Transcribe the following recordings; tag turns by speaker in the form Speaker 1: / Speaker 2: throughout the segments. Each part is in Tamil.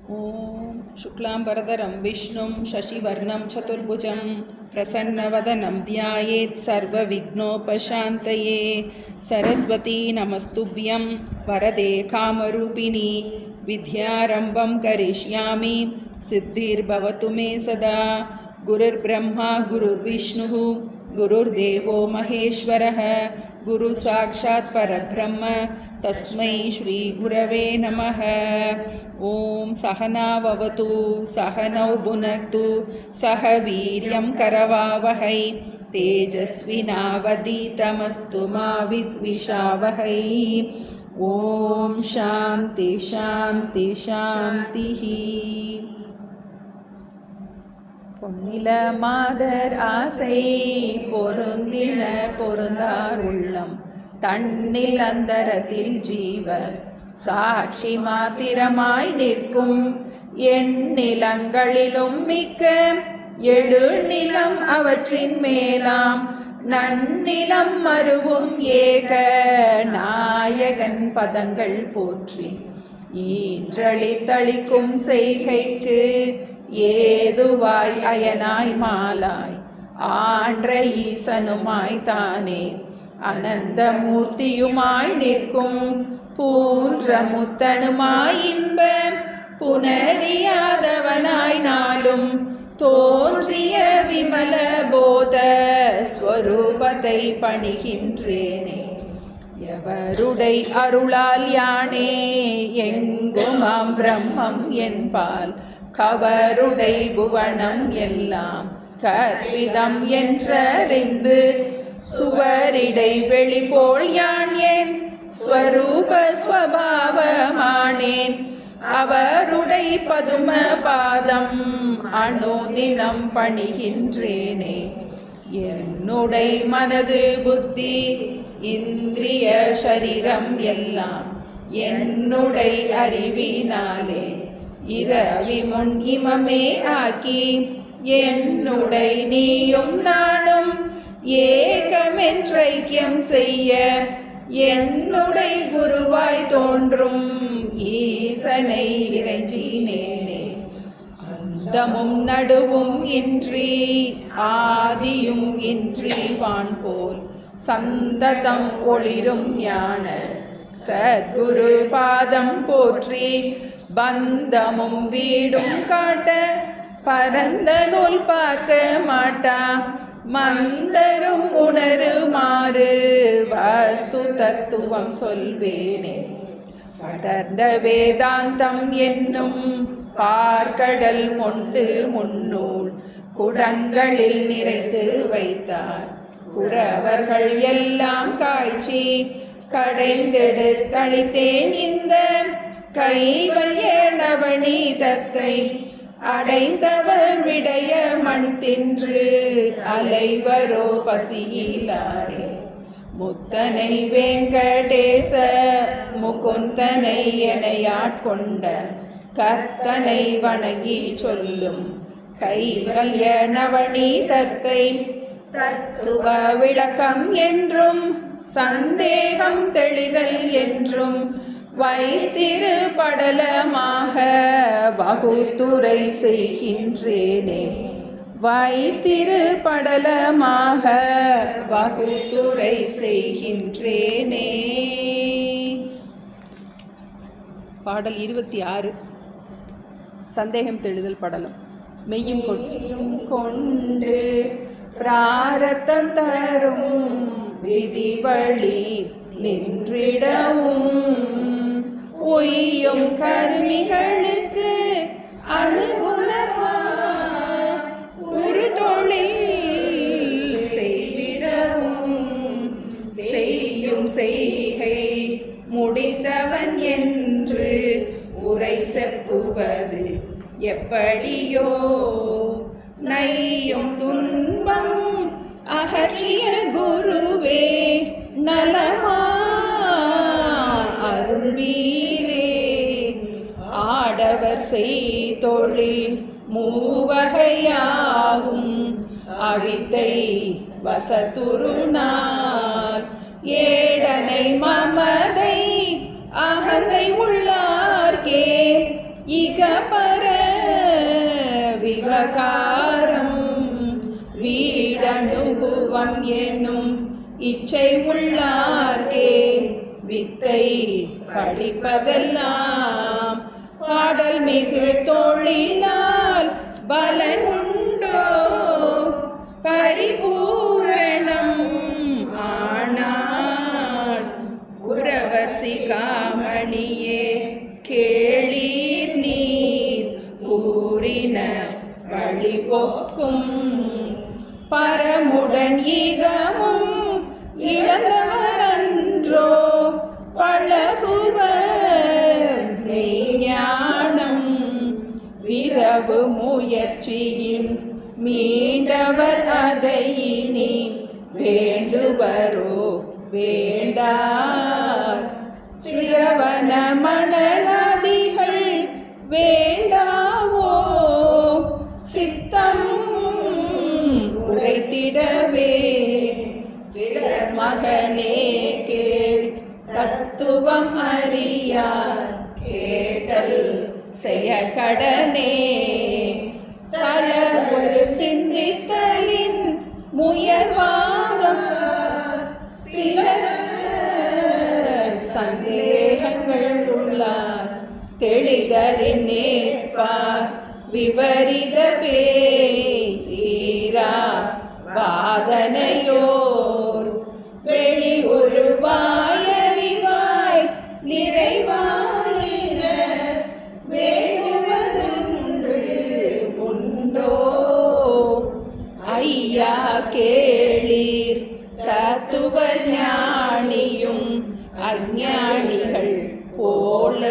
Speaker 1: ஓம் சுக்லாம்பரதரம் விஷ்ணும் சசிவர்ணம் சதுர்புஜம் பிரசன்னவதனம் த்யாயேத் சர்வ விக்னோபசாந்தயே. சரஸ்வதி நமஸ்துப்யம் வரதே காமரூபிணி வித்யாரம்பம் கரிஷ்யாமி சித்திர்பவது மே சதா. குருர் பிரம்மா குருர் விஷ்ணு குருர் தேவோ மகேஸ்வரः குரு சாக்ஷாத் பரபிரம்ம தஸ்மை ஸ்ரீ குரவே நமः. ஓம் சகனாவவது சகனௌ புனக்து சக வீர்யம் கரவாவஹை தேஜஸ்வினாவதீதமஸ்து மா வித்விஷாவஹை. ஓம் சாந்தி சாந்தி சாந்திஹி. பொன்னில மாதர் ஆசை பொருந்தின பொருந்தார் உள்ளம் தன்னில் அந்தரத்தில் ஜீவ சாட்சி மாத்திரமாய் நிற்கும் எண்ணிலங்களிலும் மிக்க எழுநிலம் அவற்றின் மேலாம் நன்னிலம் மருவும் ஏக நாயகன் பதங்கள் போற்றி ஈன்றளித்தளிக்கும் செய்கைக்கு ஏதுவாய் அயனாய் மாலாய் ஆன்ற ஈசனுமாய் தானே அனந்த மூர்த்தியுமாய் நிற்கும் பூன்ற முத்தனுமாய் இன்ப புனரியாதவனாய் நாளும் தோன்றிய விமல போத ஸ்வரூபத்தை பணிகின்றேனே. எவருடை அருளால் யானே எங்குமாம் பிரம்மம் என்பால் கவருடை புவனம் எல்லாம் கற்பிதம் என்றறிந்து சுவரிடை வெளிபோல் யான் என் ஸ்வரூப ஸ்வபாவமானேன். அவருடை பதும பாதம் அனுதினம் பணிகின்றேனே. என்னுடை மனது புத்தி இந்திரிய சரீரம் எல்லாம் என்னுடை அறிவினாலே இரவி முன் இமமே ஆக்கி என்னுடை நீயும் நானும் ஏகமென்றைக்கியம் செய்ய என்னுடை குருவாய் தோன்றும் ஈசனை இறைஞ்சினேனே. அந்தமும் நடுவும் இன்றி ஆதியும் இன்றி வான் போல் சந்ததம் ஒளிரும் ஞான சத்குரு பாதம் போற்றி பந்தமும் வீடும் காட்ட பரந்த நூல் பார்க்க மாட்டா மந்தரும் உணருமாறு வஸ்து தத்துவம் சொல்வேனே. படர்ந்த வேதாந்தம் என்னும் பார்க்கடல் கொண்டு முன்னூல் குடங்களில் நிறைத்து வைத்தார். குறவர்கள் எல்லாம் காய்ச்சி கடைந்தெடுத்தளித்தேன் இந்த கைவல்ய நவநீதத்தை. அடைந்தவர் விடைய மண் தின்று அலைவரோ பசியிலாரே. முத்தனை வெங்கடேச முகுந்தனை எனையாட்கொண்ட கர்த்தனை வணங்கி சொல்லும் கைவல்ய நவநீதத்தை. தத்துவ விளக்கம் என்றும் சந்தேகம் தெளிதல் என்றும் வைத்திரு படலமாக வகுத்துரை செய்கின்றேனே. வைத்திரு படலமாக வகுத்துரை செய்கின்றேனே. பாடல் 26. சந்தேகம் தெளிதல் படலம். மெய்யும் கொண்டு பிராரத்தம் தரும் விதி வழி நின்றிடவும் ஒய்யும் கர்மிகளுக்கு அணுகுணவா ஒரு தொழில் செய்திடவும் செய்யும் செய்கை முடிந்தவன் என்று உரை செப்புவது எப்படியோ. நையும் துன்பம் அகற்றிய குருவே நலமா அருள்வீரே. ஆடவர் செய்தொழில் மூவகையாகும் அவித்தை வசத்துருநாள் ஏடனை மமதை அகந்தை உள்ளார்க்கே இகபர விவகாரம் வீடனுபவம் எனும் இச்சை உள்ளார்க்கே வித்தை படிப்பதெல்லாம் பாடல் மிகு தொழிலால் பலன் உண்டோ பரிபூரணம் ஆனால் குரவர் சிகாமணியே கேளீர் நீர் கூறின வழிபோக்கும் பரமுடன் ஈகமும் இழந்தவரன்றோ பழகுவர் மெய்ஞானம் விரவு முயற்சியின் மீண்டவர் அதை இனி வேண்டுவரோ வேண்டார் சிரவண மணலாதிகள் வேண்டாவோ சித்தம் உரைத்திடவே கிடர் மகனே கேள் தத்துவம் அறியார் கேட்டல் செய்ய கடனே தள ஒரு சிந்தித்தலின் முயல்வாரம் சில சந்தேகங்கள் உள்ளார் தெளிதரின் நேர்ப்பார் விபரிதவே தீரா வாதனையோர் வெளி ஒரு வாயறிவாய் நிறைவாயின வேண்டுவதென்று உண்டோ ஐயா கேளீர் தத்துவ ஞானியும் அஞ்ஞானிகள் போல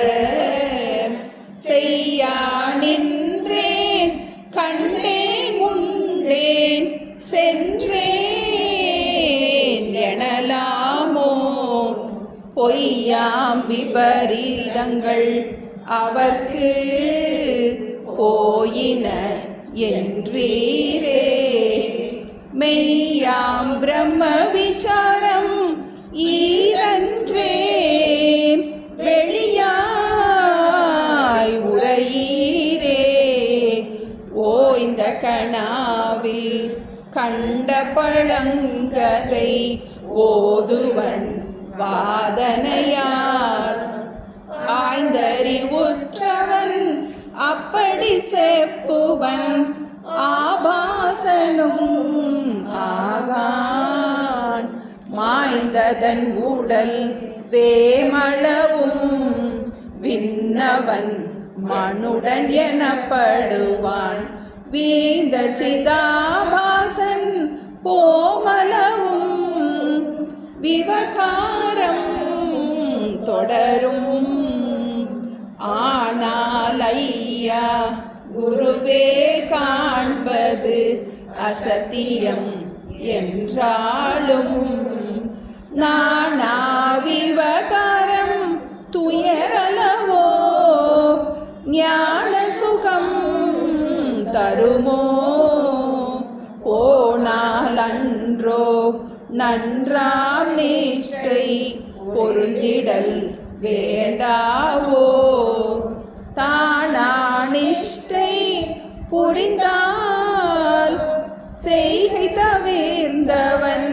Speaker 1: செய்யா நின்றேன் கண்டேன் உண்டேன் சென்றேன் எனலாமோ பொய்யாம் விபரீதங்கள் அவர்க்கு போயின என்றீரே மெய்யாம் பிரம்ம விசாரம் ஈரன்றே வெளியாய் உரையீரே ஓய்ந்த கணாவில் கண்ட பழங்கதை ஓதுவன் வாதனையார் ஆய்ந்தறிவுற்றவன் அப்படி செப்புவன் ஆபாசனும் ஆகான் மாய்ந்ததன் உடல் வேமளவும் விண்ணவன் மனுடன் எனப்படுவான் வீந்த சிதாபாசன் போமளவும் விவகாரம் தொடரும் ஆனால் ஐயா குருவே காண்பது அசத்தியம் என்றாலும் நானா விவகாரம் துயரலவோ ஞான சுகம் தருமோ போனால் அன்றோ நன்றாம் நிஷ்டை பொருந்திடல் வேண்டாவோ தானா நிஷ்டை புரிந்தால் செய்கை தவிர்ந்தவன்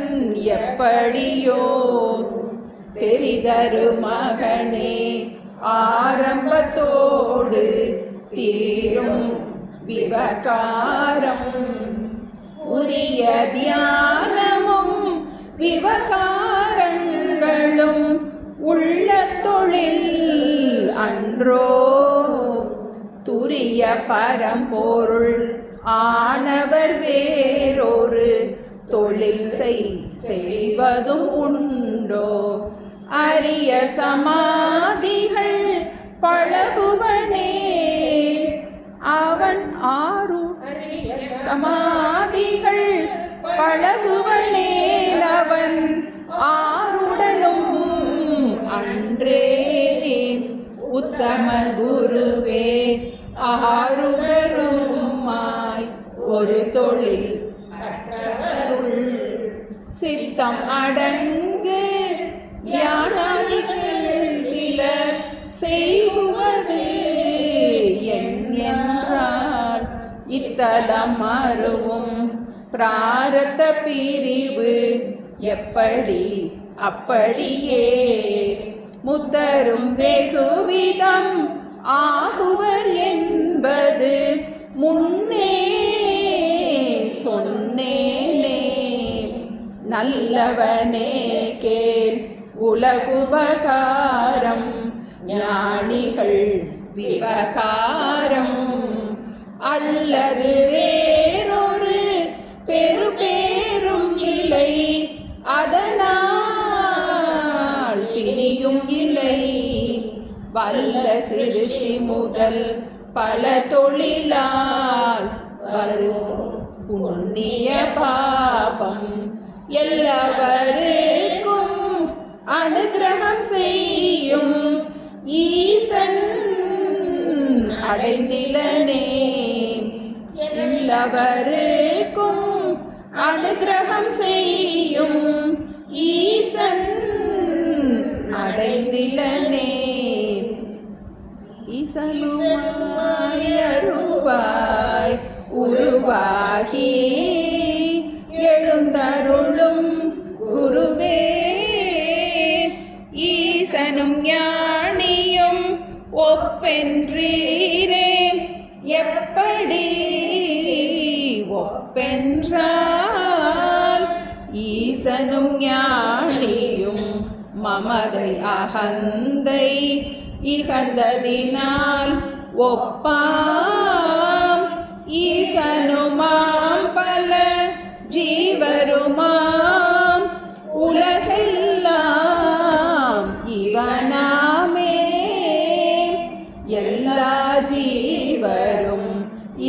Speaker 1: எப்படியோ தெரிதரு மகனே ஆரம்பத்தோடு தீரும் விவகாரம் உரிய தியானமும் விவகாரங்களும் உள்ள தொழில் அன்றோ துரிய பரம்பொருள் ஆனவர் வேறொரு தொழில் செய்வதும் உண்டோ அரிய சமாதிகள் பழகுவனே அவன் ஆறு சமாதிகள் பழகுவனே அவன் ஆருடனும் அன்றே உத்தம குருவே ஆருடருமாய் ஒரு தொழில் அற்றவருள் சித்தம் அடங்கு தியானாதிகள் சிலர் செய்குவது இத்தலம் அருவும் பிராரத்த பிரிவு எப்படி அப்படியே முத்தரும் வெகுவிதம் ஆகுவர் என்பது முன்னே சொன்னேனே. நல்லவனே கேள் உலகுபகாரம் ஞானிகள் விவகாரம் அல்லது வேறொரு பெரும் இல்லை அதனால் பிரியும் இல்லை. வல்ல சிருஷ்டி முதல் பல தொழிலால் வரும் புண்ணிய பாபம் எல்லாவருக்கும் அனுகிரகம் செய்யும் ஈசன் அடைந்திலனே. எல்லாவருக்கும் அனுகிரகம் செய்யும் ஈசன் அடைந்திலனே. ஈசனுமாய் அருவாய் உருவாகி எழுந்தருளும் குருவே ஈசனும் ஞானியும் ஒப்பென்றீரே எப்படி ஒப்பென்றால் ஈசனும் ஞானியும் மமதை அகந்தை இகந்ததினால் ஒப்பாம். ஈசனுமாம் பல ஜீவருமாம் உலகெல்லாம் இவனாமே. எல்லா ஜீவரும்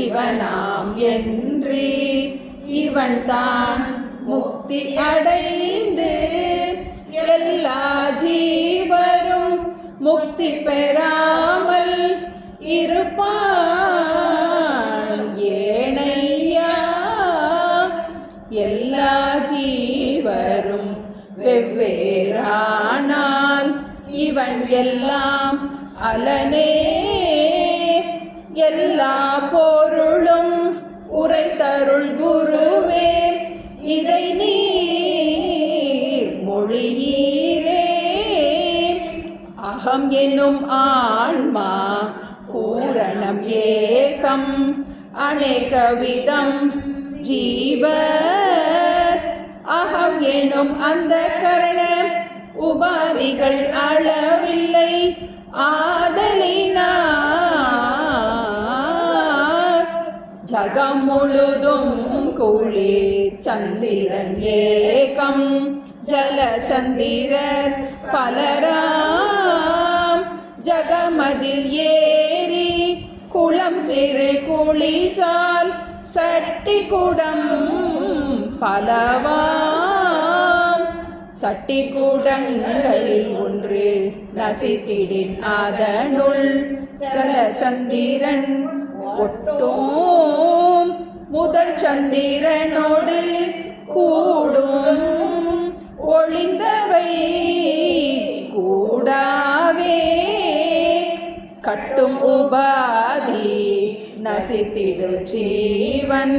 Speaker 1: இவனாம் என்று இவன் தான் முக்தி அடைந்து எல்லா ஜீவரும் முக்தி பெறாமல் இருப்பான் ஏனையா. எல்லா ஜீவரும் வெவ்வேறானால் இவன் எல்லாம் அலனே. எல்லா பொருளும் உரைத்தருள் குருவே இதை நீர் மொழியீரே. அகம் என்னும் ஆன்மா பூரணம் ஏகம் அநேக விதம் ஜீவர். அகம் என்னும் அந்த கரண உபாதிகள் அளவில்லை ஆதலினார் ஜகம் முழுதும் குளிர் சந்திரன் ஏகம் ஜலசந்திரர் பலராம். ஜகமதில் ஏறி குளம் சிறு குளிசால் சட்டி குடம் பலவாம். சட்டி குடங்களில் ஒன்று நசித்திடின் அதனுள் ஜலசந்திரன் ஒட்டும். முதல் சந்திரனோடு கூடும் ஒளிந்தவை கூடாவே. கட்டும் உபாதி நசித்திடு ஜீவன்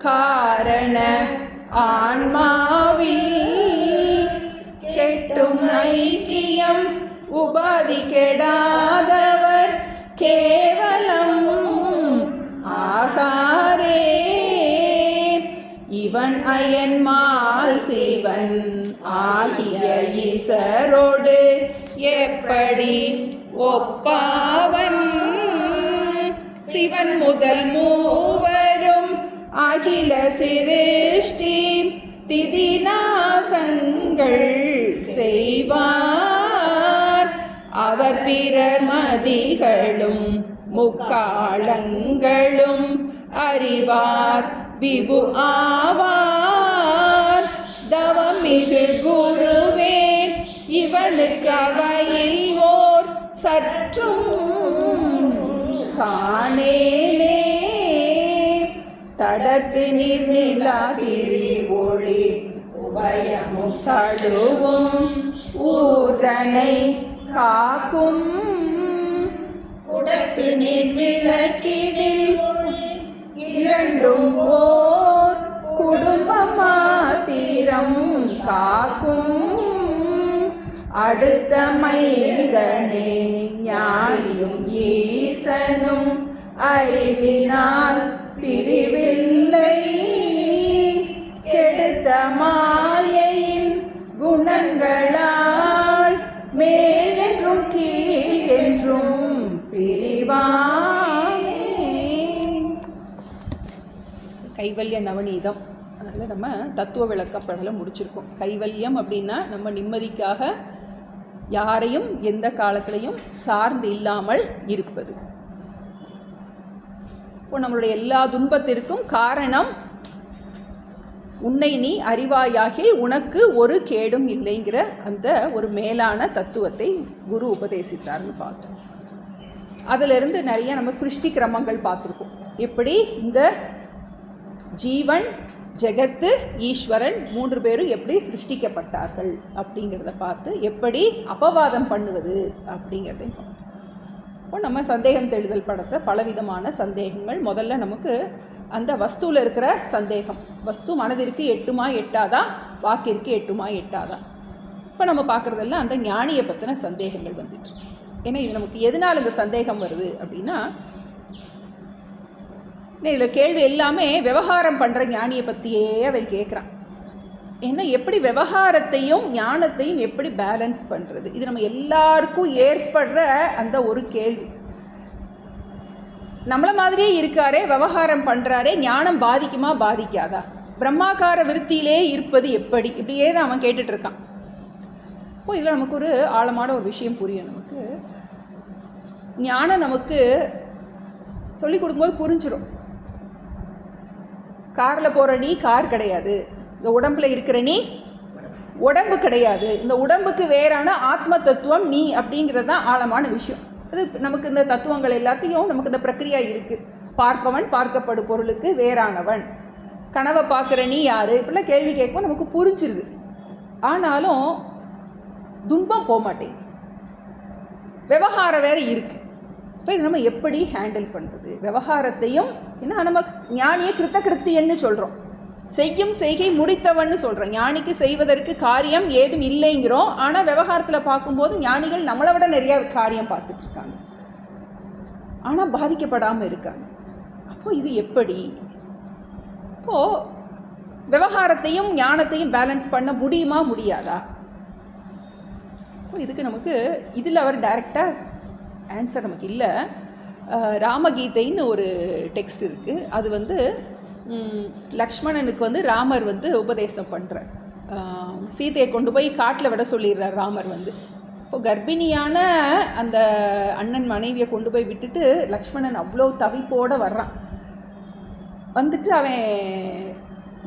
Speaker 1: காரண ஆன்மாவில் கெட்டும் ஐக்கியம் உபாதி கெடாதவர் கேவலம் ஆகாரே. இவன் அயன்மால் சிவன் ஆகிய ஈசரோடு எப்படி ஒப்பாவன். சிவன் முதல் மூவரும் அகில சிருஷ்டி திதிநாசங்கள் செய்வார். அவர் பிறர் மதிகளும் முக்காலங்களும் அறிவார் விபு ஆவார். தவமிகு குருவே இவனுக்கு அவையில் ஓர் சற்றும் காணேனே. தடத்து நீர் நிலாகிரி ஒளி உபயமும் தழுவும் ஊர்தனை காக்கும். குடத்து நீர் விளக்கிடில் இரண்டும் ஓர் குடும்பம் மாத்திரம் காக்கும் அடுத்த மைந்தனே ஞானியும் ஈசனும் அறிவினால் பிரிவில்லை கெடுத்த மாயையின் குணங்களால் மேலென்றும் கீழ் என்றும் பிரிவானே. கைவல்ய நவநீதம். அதில் நம்ம தத்துவ விளக்கப்படலை முடிச்சிருக்கோம். கைவல்யம் அப்படின்னா நம்ம நிம்மதிக்காக யாரையும் எந்த காலத்திலையும் சார்ந்து இல்லாமல் இருப்பது. இப்போ நம்மளுடைய எல்லா துன்பத்திற்கும் காரணம் உன்னை நீ அறிவாயாகில் உனக்கு ஒரு கேடும் இல்லைங்கிற அந்த ஒரு மேலான தத்துவத்தை குரு உபதேசித்தார்னு பார்த்தோம். அதிலிருந்து நிறைய நம்ம சிருஷ்டி கிரமங்கள் பார்த்துருக்கோம். எப்படி இந்த ஜீவன், ஜெகத்து, ஈஸ்வரன் 3 பேரும் எப்படி சிருஷ்டிக்கப்பட்டார்கள் அப்படிங்கிறத பார்த்து எப்படி அபவாதம் பண்ணுவது அப்படிங்கிறதையும் பார்த்தோம். இப்போ நம்ம சந்தேகம் தெளிதல் படத்தை பலவிதமான சந்தேகங்கள். முதல்ல நமக்கு அந்த வஸ்துவில் இருக்கிற சந்தேகம். வஸ்து மனதிற்கு எட்டுமா எட்டாதா, வாக்கிற்கு எட்டுமா எட்டாதா. இப்போ நம்ம பார்க்குறதெல்லாம் அந்த ஞானியை பற்றின சந்தேகங்கள் வந்துட்டு. ஏன்னா இது நமக்கு எதனால் இந்த சந்தேகம் வருது அப்படின்னா, இதில் கேள்வி எல்லாமே விவகாரம் பண்ணுற ஞானியை பற்றியே அவன் கேட்குறான். ஏன்னா எப்படி விவகாரத்தையும் ஞானத்தையும் எப்படி பேலன்ஸ் பண்ணுறது, இது நம்ம எல்லாருக்கும் ஏற்படுற அந்த ஒரு கேள்வி. நம்மளை மாதிரியே இருக்காரே, விவகாரம் பண்ணுறாரே, ஞானம் பாதிக்குமா பாதிக்காதா, பிரம்மாக்கார விருத்தியிலே இருப்பது எப்படி, இப்படியே தான் அவன் கேட்டுட்ருக்கான். இப்போ இதில் நமக்கு ஒரு ஆழமான ஒரு விஷயம் புரியும். நமக்கு ஞானம் நமக்கு சொல்லிக் கொடுக்கும்போது புரிஞ்சிடும். காரில் போகிற நீ கார் கிடையாது, இந்த உடம்புல இருக்கிற நீ உடம்பு கிடையாது, இந்த உடம்புக்கு வேறான ஆத்ம தத்துவம் நீ அப்படிங்கிறது தான் ஆழமான விஷயம். அது நமக்கு இந்த தத்துவங்கள் எல்லாத்தையும் நமக்கு இந்த பிரக்ரியா இருக்குது. பார்ப்பவன் பார்க்கப்படும் பொருளுக்கு வேறானவன், கனவை பார்க்குற நீ யார், இப்படிலாம் கேள்வி கேட்கும்போது நமக்கு புரிஞ்சிருது. ஆனாலும் துன்பம் போக மாட்டேங்குது, விவகாரம் வேறு இருக்குது. இப்போ இது நம்ம எப்படி ஹேண்டில் பண்ணுறது விவகாரத்தையும்? ஏன்னா நம்ம ஞானியை கிருத்தகிருத்தியன்னு சொல்கிறோம், செய்யும் செய்கை முடித்தவன்னு சொல்கிறோம். ஞானிக்கு செய்வதற்கு காரியம் ஏதும் இல்லைங்கிறோம். ஆனால் விவகாரத்தில் பார்க்கும்போது ஞானிகள் நம்மளை விட நிறையா காரியம் பார்த்துட்ருக்காங்க, ஆனால் பாதிக்கப்படாமல் இருக்காங்க. அப்போது இது எப்படி? இப்போது விவகாரத்தையும் ஞானத்தையும் பேலன்ஸ் பண்ண முடியுமா முடியாதா? இப்போ இதுக்கு நமக்கு இதில் அவர் டைரெக்டாக ஆன்சர் நமக்கு இல்லை. ராமகீதைன்னு ஒரு டெக்ஸ்ட் இருக்குது. அது லக்ஷ்மணனுக்கு ராமர் உபதேசம் பண்ணுறார். சீதையை கொண்டு போய் காட்டில் விட சொல்லிடுறார் ராமர். இப்போ கர்ப்பிணியான அந்த அண்ணன் மனைவியை கொண்டு போய் விட்டுட்டு லக்ஷ்மணன் அவ்வளோ தவிப்போடு வர்றான். அவன்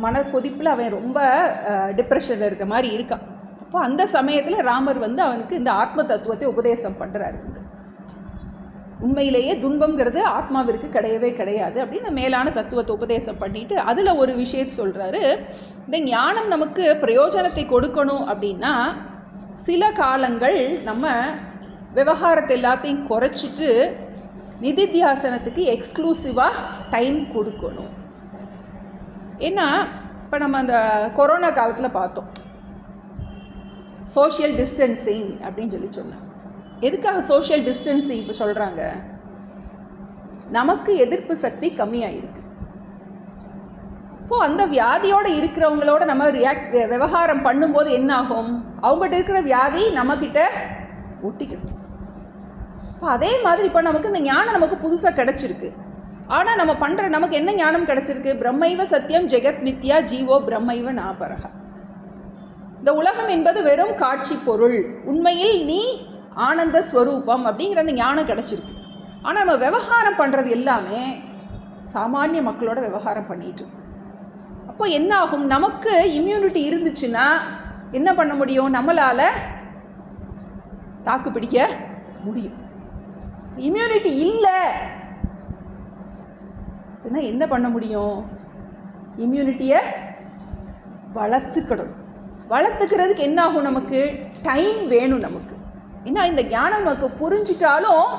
Speaker 1: மன கொதிப்பில் அவன் ரொம்ப டிப்ரெஷனில் இருக்க மாதிரி இருக்கான். அப்போ அந்த சமயத்தில் ராமர் அவனுக்கு இந்த ஆத்ம தத்துவத்தை உபதேசம் பண்ணுறாரு. உண்மையிலேயே துன்பங்கிறது ஆத்மாவிற்கு கிடையவே கிடையாது அப்படின்னு மேலான தத்துவத்தை உபதேசம் பண்ணிட்டு அதில் ஒரு விஷயத்தை சொல்கிறாரு. இந்த ஞானம் நமக்கு பிரயோஜனத்தை கொடுக்கணும் அப்படின்னா சில காலங்கள் நம்ம விவகாரத்தை எல்லாத்தையும் குறைச்சிட்டு நிதித்தியாசனத்துக்கு எக்ஸ்க்ளூசிவாக டைம் கொடுக்கணும். ஏன்னா இப்போ நம்ம அந்த கொரோனா காலத்தில் பார்த்தோம், சோஷியல் டிஸ்டன்சிங் அப்படின்னு சொன்னேன். எதுக்காக சோஷியல் டிஸ்டன்சிங் இப்போ சொல்கிறாங்க? நமக்கு எதிர்ப்பு சக்தி கம்மியாக இருக்குது. இப்போது அந்த வியாதியோடு இருக்கிறவங்களோட நம்ம விவகாரம் பண்ணும்போது என்ன ஆகும்? அவங்ககிட்ட இருக்கிற வியாதி நம்மக்கிட்ட ஒட்டிக்கணும். இப்போ அதே மாதிரி இப்போ நமக்கு இந்த ஞானம் நமக்கு புதுசாக கிடச்சிருக்கு. ஆனால் நம்ம பண்ணுற நமக்கு என்ன ஞானம் கிடச்சிருக்கு? பிரம்மைவ சத்தியம் ஜெகத் மித்யா ஜீவோ பிரம்மைவ நாபரகா. இந்த உலகம் என்பது வெறும் காட்சி பொருள், உண்மையில் நீ ஆனந்த ஸ்வரூபம் அப்படிங்கிற அந்த ஞானம் கிடச்சிருக்கு. ஆனால் நம்ம விவகாரம் பண்ணுறது எல்லாமே சாமானிய மக்களோட விவகாரம் பண்ணிகிட்ருக்கு. அப்போ என்ன ஆகும்? நமக்கு இம்யூனிட்டி இருந்துச்சுன்னா என்ன பண்ண முடியும்? நம்மளால் தாக்கு பிடிக்க முடியும். இம்யூனிட்டி இல்லை அப்படின்னா என்ன பண்ண முடியும்? இம்யூனிட்டியை வளர்த்துக்கிறதுக்கு என்ன ஆகும்? நமக்கு டைம் வேணும். நமக்கு ஏன்னா இந்த ஞானம் நமக்கு புரிஞ்சிட்டாலும்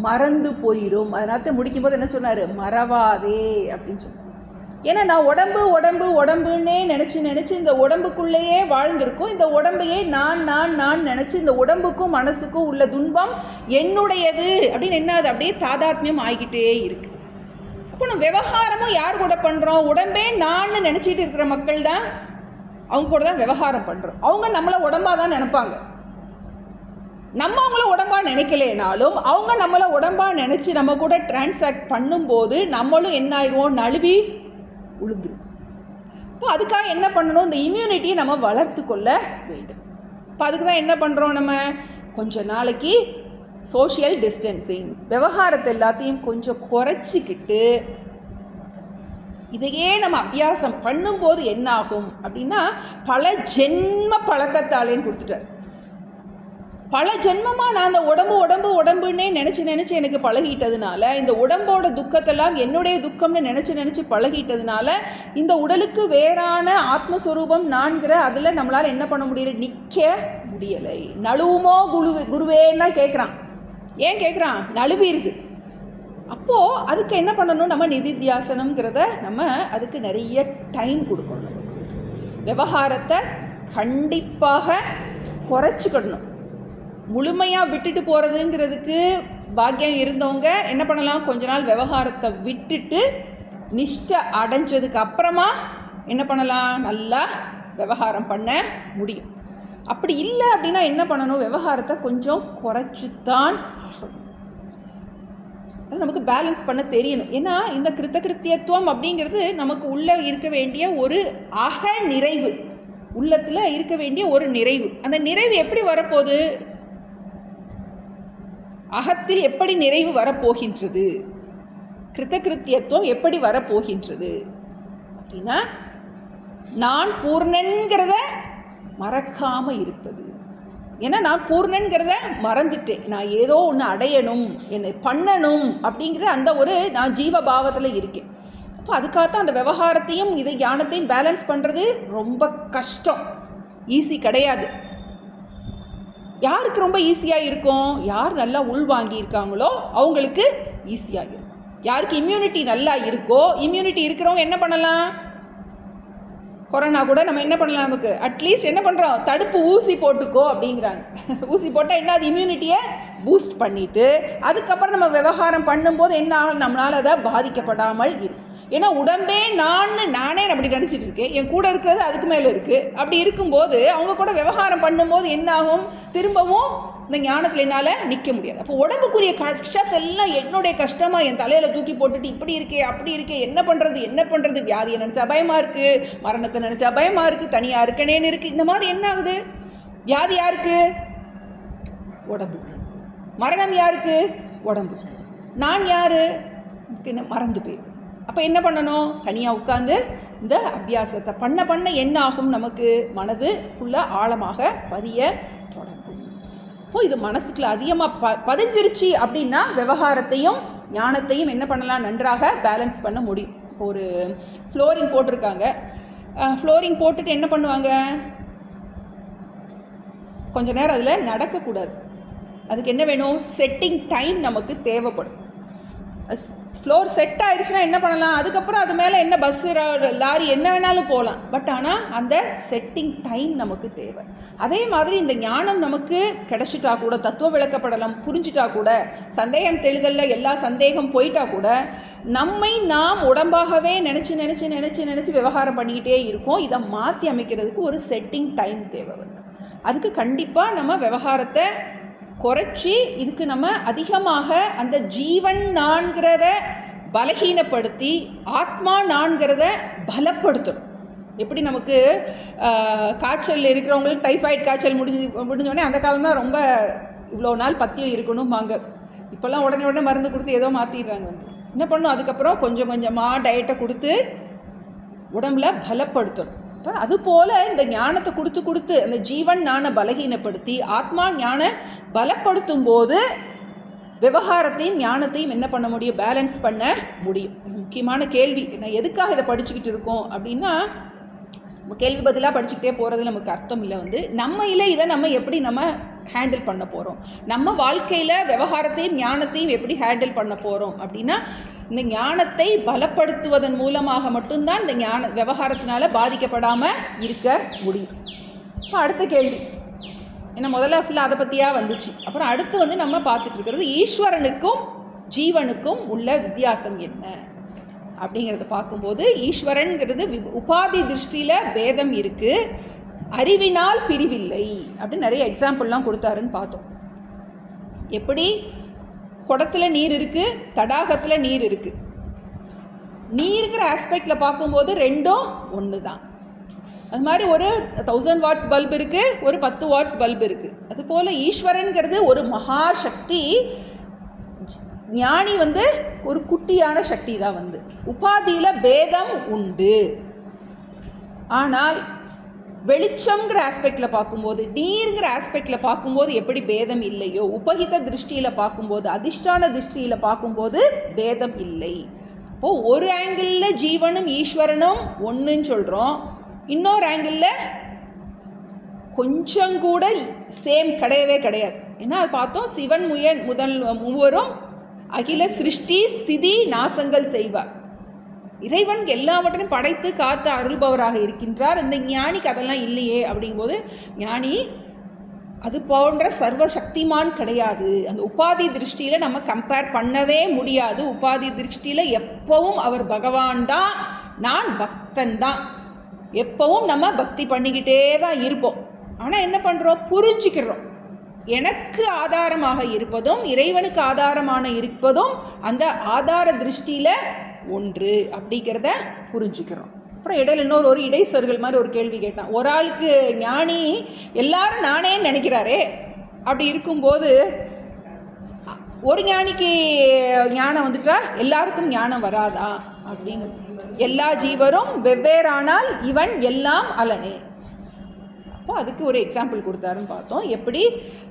Speaker 1: மறந்து போயிடும். அதனால முடிக்கும் போது என்ன சொன்னார்? மறவாதே அப்படின்னு சொன்னார். ஏன்னா நான் உடம்பு உடம்பு உடம்புன்னே நினச்சி இந்த உடம்புக்குள்ளேயே வாழ்ந்திருக்கும். இந்த உடம்பையே நான் நினச்சி இந்த உடம்புக்கும் மனசுக்கும் உள்ள துன்பம் என்னுடையது அப்படின்னு என்ன அது அப்படியே தாதாத்மியம் ஆகிக்கிட்டே இருக்குது. அப்போ நம்ம விவகாரமும் யார் கூட பண்ணுறோம்? உடம்பே நான் நினச்சிட்டு இருக்கிற மக்கள் தான் அவங்க கூட தான் விவகாரம் பண்ணுறோம். அவங்க நம்மளை உடம்பாக தான் நினைப்பாங்க. நம்ம அவங்கள உடம்பாக நினைக்கலேனாலும் அவங்க நம்மளை உடம்பாக நினச்சி நம்ம கூட டிரான்சாக்ட் பண்ணும்போது நம்மளும் என்ன ஆயிடுவோம்? நழுவி உழுந்துடும். இப்போ அதுக்காக என்ன பண்ணணும்? இந்த இம்யூனிட்டியை நம்ம வளர்த்து கொள்ள வேண்டும். இப்போ அதுக்கு தான் என்ன பண்ணுறோம்? நம்ம கொஞ்ச நாளைக்கு சோஷியல் டிஸ்டன்சிங், விவகாரத்தை எல்லாத்தையும் கொஞ்சம் குறைச்சிக்கிட்டு இதையே நம்ம அபியாசம் பண்ணும்போது என்ன ஆகும் அப்படின்னா, பல ஜென்ம பழக்கத்தாலேன்னு கொடுத்துட்டார். பல ஜென்மமாக நான் அந்த உடம்புன்னே நினச்சி எனக்கு பழகிட்டதுனால, இந்த உடம்போட துக்கத்தெல்லாம் என்னுடைய துக்கம்னு நினச்சி பழகிட்டதுனால, இந்த உடலுக்கு வேறான ஆத்மஸ்வரூபம் நான்கிற அதில் நம்மளால் என்ன பண்ண முடியல? நிற்க முடியலை. நழுவுமோ குருவேன்னா கேட்குறான். ஏன் கேட்குறான்? நழுவி இருக்கு. அப்போது அதுக்கு என்ன பண்ணணும்? நம்ம நிதித்தியாசனம்ங்கிறத நம்ம அதுக்கு நிறைய டைம் கொடுக்கணும். நமக்கு விவகாரத்தை கண்டிப்பாக குறைச்சிக்கிடணும். முழுமையாக விட்டுட்டு போகிறதுங்கிறதுக்கு பாக்கியம் இருந்தவங்க என்ன பண்ணலாம்? கொஞ்ச நாள் விவகாரத்தை விட்டுட்டு நிஷ்டை அடைஞ்சதுக்கு அப்புறமா என்ன பண்ணலாம்? நல்லா விவகாரம் பண்ண முடியும். அப்படி இல்லை அப்படின்னா என்ன பண்ணணும்? விவகாரத்தை கொஞ்சம் குறைச்சித்தான் ஆகணும். அது நமக்கு பேலன்ஸ் பண்ண தெரியணும். ஏன்னா இந்த கிருத்தகிருத்தியத்துவம் அப்படிங்கிறது நமக்கு உள்ளே இருக்க வேண்டிய ஒரு அக நிறைவு, உள்ளத்தில் இருக்க வேண்டிய ஒரு நிறைவு. அந்த நிறைவு எப்படி வரப்போகுது? அகத்தில் எப்படி நிறைவு வரப்போகின்றது? கிருத்தகிருத்தியத்துவம் எப்படி வரப்போகின்றது அப்படின்னா, நான் பூர்ணன்கிறத மறக்காமல் இருப்பது. ஏன்னா நான் பூர்ணன்கிறத மறந்துட்டேன். நான் ஏதோ ஒன்று அடையணும், என்னை பண்ணணும் அப்படிங்கிற அந்த ஒரு நான் ஜீவபாவத்தில் இருக்கேன். அப்போ அதுக்காகத்தான் அந்த விவகாரத்தையும் இதை ஞானத்தையும் பேலன்ஸ் பண்ணுறது ரொம்ப கஷ்டம், ஈஸி கிடையாது. யாருக்கு ரொம்ப ஈஸியாக இருக்கும்? யார் நல்லா உள்வாங்கியிருக்காங்களோ அவங்களுக்கு ஈஸியாக இருக்கும். யாருக்கு இம்யூனிட்டி நல்லா இருக்கோ, இம்யூனிட்டி இருக்கிறவங்க என்ன பண்ணலாம்? கொரோனா கூட நம்ம என்ன பண்ணலாம்? நமக்கு அட்லீஸ்ட் என்ன பண்ணுறோம்? தடுப்பு ஊசி போட்டுக்கோ அப்படிங்கிறாங்க. ஊசி போட்டால் என்ன? அது இம்யூனிட்டியை பூஸ்ட் பண்ணிவிட்டு அதுக்கப்புறம் நம்ம விவகாரம் பண்ணும்போது என்ன ஆகும்? நம்மளால் அதை பாதிக்கப்படாமல் இருக்கும். ஏன்னா உடம்பே நானே அப்படி நினச்சிட்டு இருக்கேன், என் கூட இருக்கிறது அதுக்கு மேலே இருக்குது. அப்படி இருக்கும்போது அவங்க கூட விவகாரம் பண்ணும்போது என்ன ஆகும்? திரும்பவும் இந்த ஞானத்தில் என்னால் நிற்க முடியாது. அப்போ உடம்புக்குரிய கஷ்டத்தெல்லாம் என்னுடைய கஷ்டமாக என் தலையில் தூக்கி போட்டுட்டு இப்படி இருக்கே அப்படி இருக்கே, என்ன பண்ணுறது, வியாதியை நினச்சா பயமாக இருக்குது, மரணத்தை நினச்சா பயமாக இருக்குது, தனியாக இருக்கனேன்னு இருக்குது. இந்த மாதிரி என்ன ஆகுது? வியாதி யாருக்கு? உடம்புக்கு. மரணம் யாருக்கு? உடம்பு. நான் யார்? மறந்து போயிடும். அப்போ என்ன பண்ணணும்? தனியாக உட்காந்து இந்த அபியாசத்தை பண்ண என்ன ஆகும்? நமக்கு மனதுக்குள்ளே ஆழமாக பதிய தொடங்கும். அப்போ இது மனசுக்குள்ள அதிகமாக பதிஞ்சிருச்சு அப்படின்னா விவகாரத்தையும் ஞானத்தையும் என்ன பண்ணலாம்? நன்றாக பேலன்ஸ் பண்ண முடியும். இப்போ ஒரு ஃப்ளோரிங் போட்டிருக்காங்க. ஃப்ளோரிங் போட்டுட்டு என்ன பண்ணுவாங்க? கொஞ்ச நேரம் அதில் நடக்கக்கூடாது. அதுக்கு என்ன வேணும்? செட்டிங் டைம் நமக்கு தேவைப்படும். ஃப்ளோர் செட் ஆகிடுச்சுன்னா என்ன பண்ணலாம்? அதுக்கப்புறம் அது மேலே என்ன பஸ்ஸு லாரி என்ன வேணாலும் போகலாம். பட் ஆனால் அந்த செட்டிங் டைம் நமக்கு தேவை. அதே மாதிரி இந்த ஞானம் நமக்கு கிடைச்சிட்டா கூட, தத்துவ விளக்கப்படலாம் புரிஞ்சிட்டா கூட, சந்தேகம் தெளிதலில் எல்லா சந்தேகம் போயிட்டா கூட, நம்மை நாம் உடம்பாகவே நினச்சி விவகாரம் பண்ணிக்கிட்டே இருக்கோம். இதை மாற்றி அமைக்கிறதுக்கு ஒரு செட்டிங் டைம் தேவை வருது. அதுக்கு கண்டிப்பாக நம்ம விவகாரத்தை குறைச்சி இதுக்கு நம்ம அதிகமாக அந்த ஜீவன் நான்கிறத பலகீனப்படுத்தி ஆத்மா நான்கிறத பலப்படுத்தணும். எப்படி நமக்கு காய்ச்சல் இருக்கிறவங்களுக்கு டைஃபாய்டு காய்ச்சல் முடிஞ்சோடனே அந்த காலம் தான் ரொம்ப இவ்வளோ நாள் பத்தியம் இருக்கணும் வாங்க. இப்போல்லாம் உடனே மருந்து கொடுத்து ஏதோ மாற்றிடுறாங்க. என்ன பண்ணும்? அதுக்கப்புறம் கொஞ்சம் கொஞ்சமாக டயட்டை கொடுத்து உடம்புல பலப்படுத்தணும். இப்போ அதுபோல் இந்த ஞானத்தை கொடுத்து அந்த ஜீவன் ஞான பலகீனப்படுத்தி ஆத்மா ஞான பலப்படுத்தும் போது விவகாரத்தையும் ஞானத்தையும் என்ன பண்ண முடியும்? பேலன்ஸ் பண்ண முடியும். முக்கியமான கேள்வி, நான் எதுக்காக இதை படிச்சுக்கிட்டு இருக்கோம் அப்படின்னா, கேள்வி பதிலாக படிச்சுக்கிட்டே போகிறது நமக்கு அர்த்தம் இல்லை. நம்ம இல்லை இதை நம்ம எப்படி நம்ம ஹேண்டில் பண்ண போகிறோம்? நம்ம வாழ்க்கையில் விவகாரத்தையும் ஞானத்தையும் எப்படி ஹேண்டில் பண்ண போகிறோம் அப்படின்னா, இந்த ஞானத்தை பலப்படுத்துவதன் மூலமாக மட்டும்தான் இந்த விவகாரத்தினால பாதிக்கப்படாமல் இருக்க முடியும். இப்போ அடுத்த கேள்வி, ஏன்னா முதல்ல ஃபுல்லாக அதை பற்றியாக வந்துச்சு. அப்புறம் அடுத்து நம்ம பார்த்துட்டு இருக்கிறது ஈஸ்வரனுக்கும் ஜீவனுக்கும் உள்ள வித்தியாசம் என்ன அப்படிங்கிறத பார்க்கும்போது, ஈஸ்வரனுங்கிறது உபாதி திருஷ்டியில் பேதம் இருக்குது, அறிவினால் பிரிவில்லை அப்படின்னு நிறைய எக்ஸாம்பிள்லாம் கொடுத்தாருன்னு பார்த்தோம். எப்படி குடத்தில் நீர் இருக்குது, தடாகத்தில் நீர் இருக்குது. நீருங்கிற ஆஸ்பெக்டில் பார்க்கும்போது ரெண்டும் ஒன்று தான். அது மாதிரி ஒரு 1000 வாட்ஸ் பல்ப் இருக்குது, ஒரு 10 வாட்ஸ் பல்ப் இருக்குது. அதுபோல் ஈஸ்வரனுங்கிறது ஒரு மகா சக்தி, ஞானி ஒரு குட்டியான சக்தி தான். உபாதியில் பேதம் உண்டு. ஆனால் வெளிச்சம்ங்கிற ஆஸ்பெக்டில் பார்க்கும்போது, நீருங்கிற ஆஸ்பெக்டில் பார்க்கும்போது எப்படி பேதம் இல்லையோ, உபகித திருஷ்டியில் பார்க்கும்போது, அதிஷ்டான திருஷ்டியில் பார்க்கும்போது பேதம் இல்லை. அப்போது ஒரு ஆங்கிளில் ஜீவனும் ஈஸ்வரனும் ஒன்றுன்னு சொல்கிறோம், இன்னொரு ஆங்கிளில் கொஞ்சம் கூட சேம் கிடையவே கிடையாது. ஏன்னா அது பார்த்தோம், சிவன் முதல் மூவரும் அகில சிருஷ்டி ஸ்திதி நாசங்கள் செய்வார். இறைவன் எல்லாவற்றையும் படைத்து காத்து அருள்பவராக இருக்கின்றார். இந்த ஞானிக்கு அதெல்லாம் இல்லையே. அப்படிங்கும்போது ஞானி அது போன்ற சர்வசக்திமான் கிடையாது. அந்த உபாதி திருஷ்டியில் நம்ம கம்பேர் பண்ணவே முடியாது. உபாதி திருஷ்டியில் எப்பவும் அவர் பகவான் தான், நான் பக்தன் தான். எப்பவும் நம்ம பக்தி பண்ணிக்கிட்டே தான் இருப்போம். ஆனால் என்ன பண்ணுறோம், புரிஞ்சுக்கிறோம். எனக்கு ஆதாரமாக இருப்பதும் இறைவனுக்கு ஆதாரமான இருப்பதும் அந்த ஆதார திருஷ்டியில் ஒன்று அப்படிங்கிறத புரிஞ்சுக்கிறோம். அப்புறம் இடையில ஒரு இடைச்சொற்கள் மாதிரி ஒரு கேள்வி கேட்டான். ஒரு ஆளுக்கு ஞானி எல்லாரும் நானே நினைக்கிறாரே, அப்படி இருக்கும்போது ஒரு ஞானிக்கு ஞானம் வந்துட்டா எல்லாருக்கும் ஞானம் வராதா அப்படிங்கிறது. எல்லா ஜீவரும் வெவ்வேறானால் இவன் எல்லாம் அலனே. அப்போ அதுக்கு ஒரு எக்ஸாம்பிள் கொடுத்தாருன்னு பார்த்தோம். எப்படி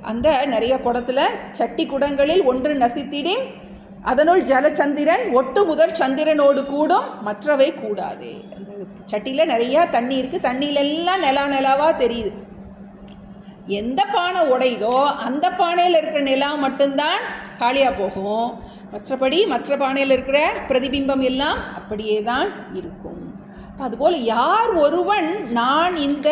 Speaker 1: அந்த நிறைய குடத்தில் சட்டி குடங்களில் ஒன்று நசித்திடின் அதனுள் ஜலச்சந்திரன் ஒட்டு முதல் சந்திரனோடு கூடும், மற்றவை கூடாதே. அந்த சட்டியில் நிறையா தண்ணி இருக்குது, தண்ணியிலெல்லாம் நிலாவாக தெரியுது. எந்த பானை உடையுதோ அந்த பானையில் இருக்கிற நிலா மட்டும்தான் காலியாக போகும், மற்றபடி மற்ற பானையில் இருக்கிற பிரதிபிம்பம் எல்லாம் அப்படியே தான் இருக்கும். அதுபோல் யார் ஒருவன் நான் இந்த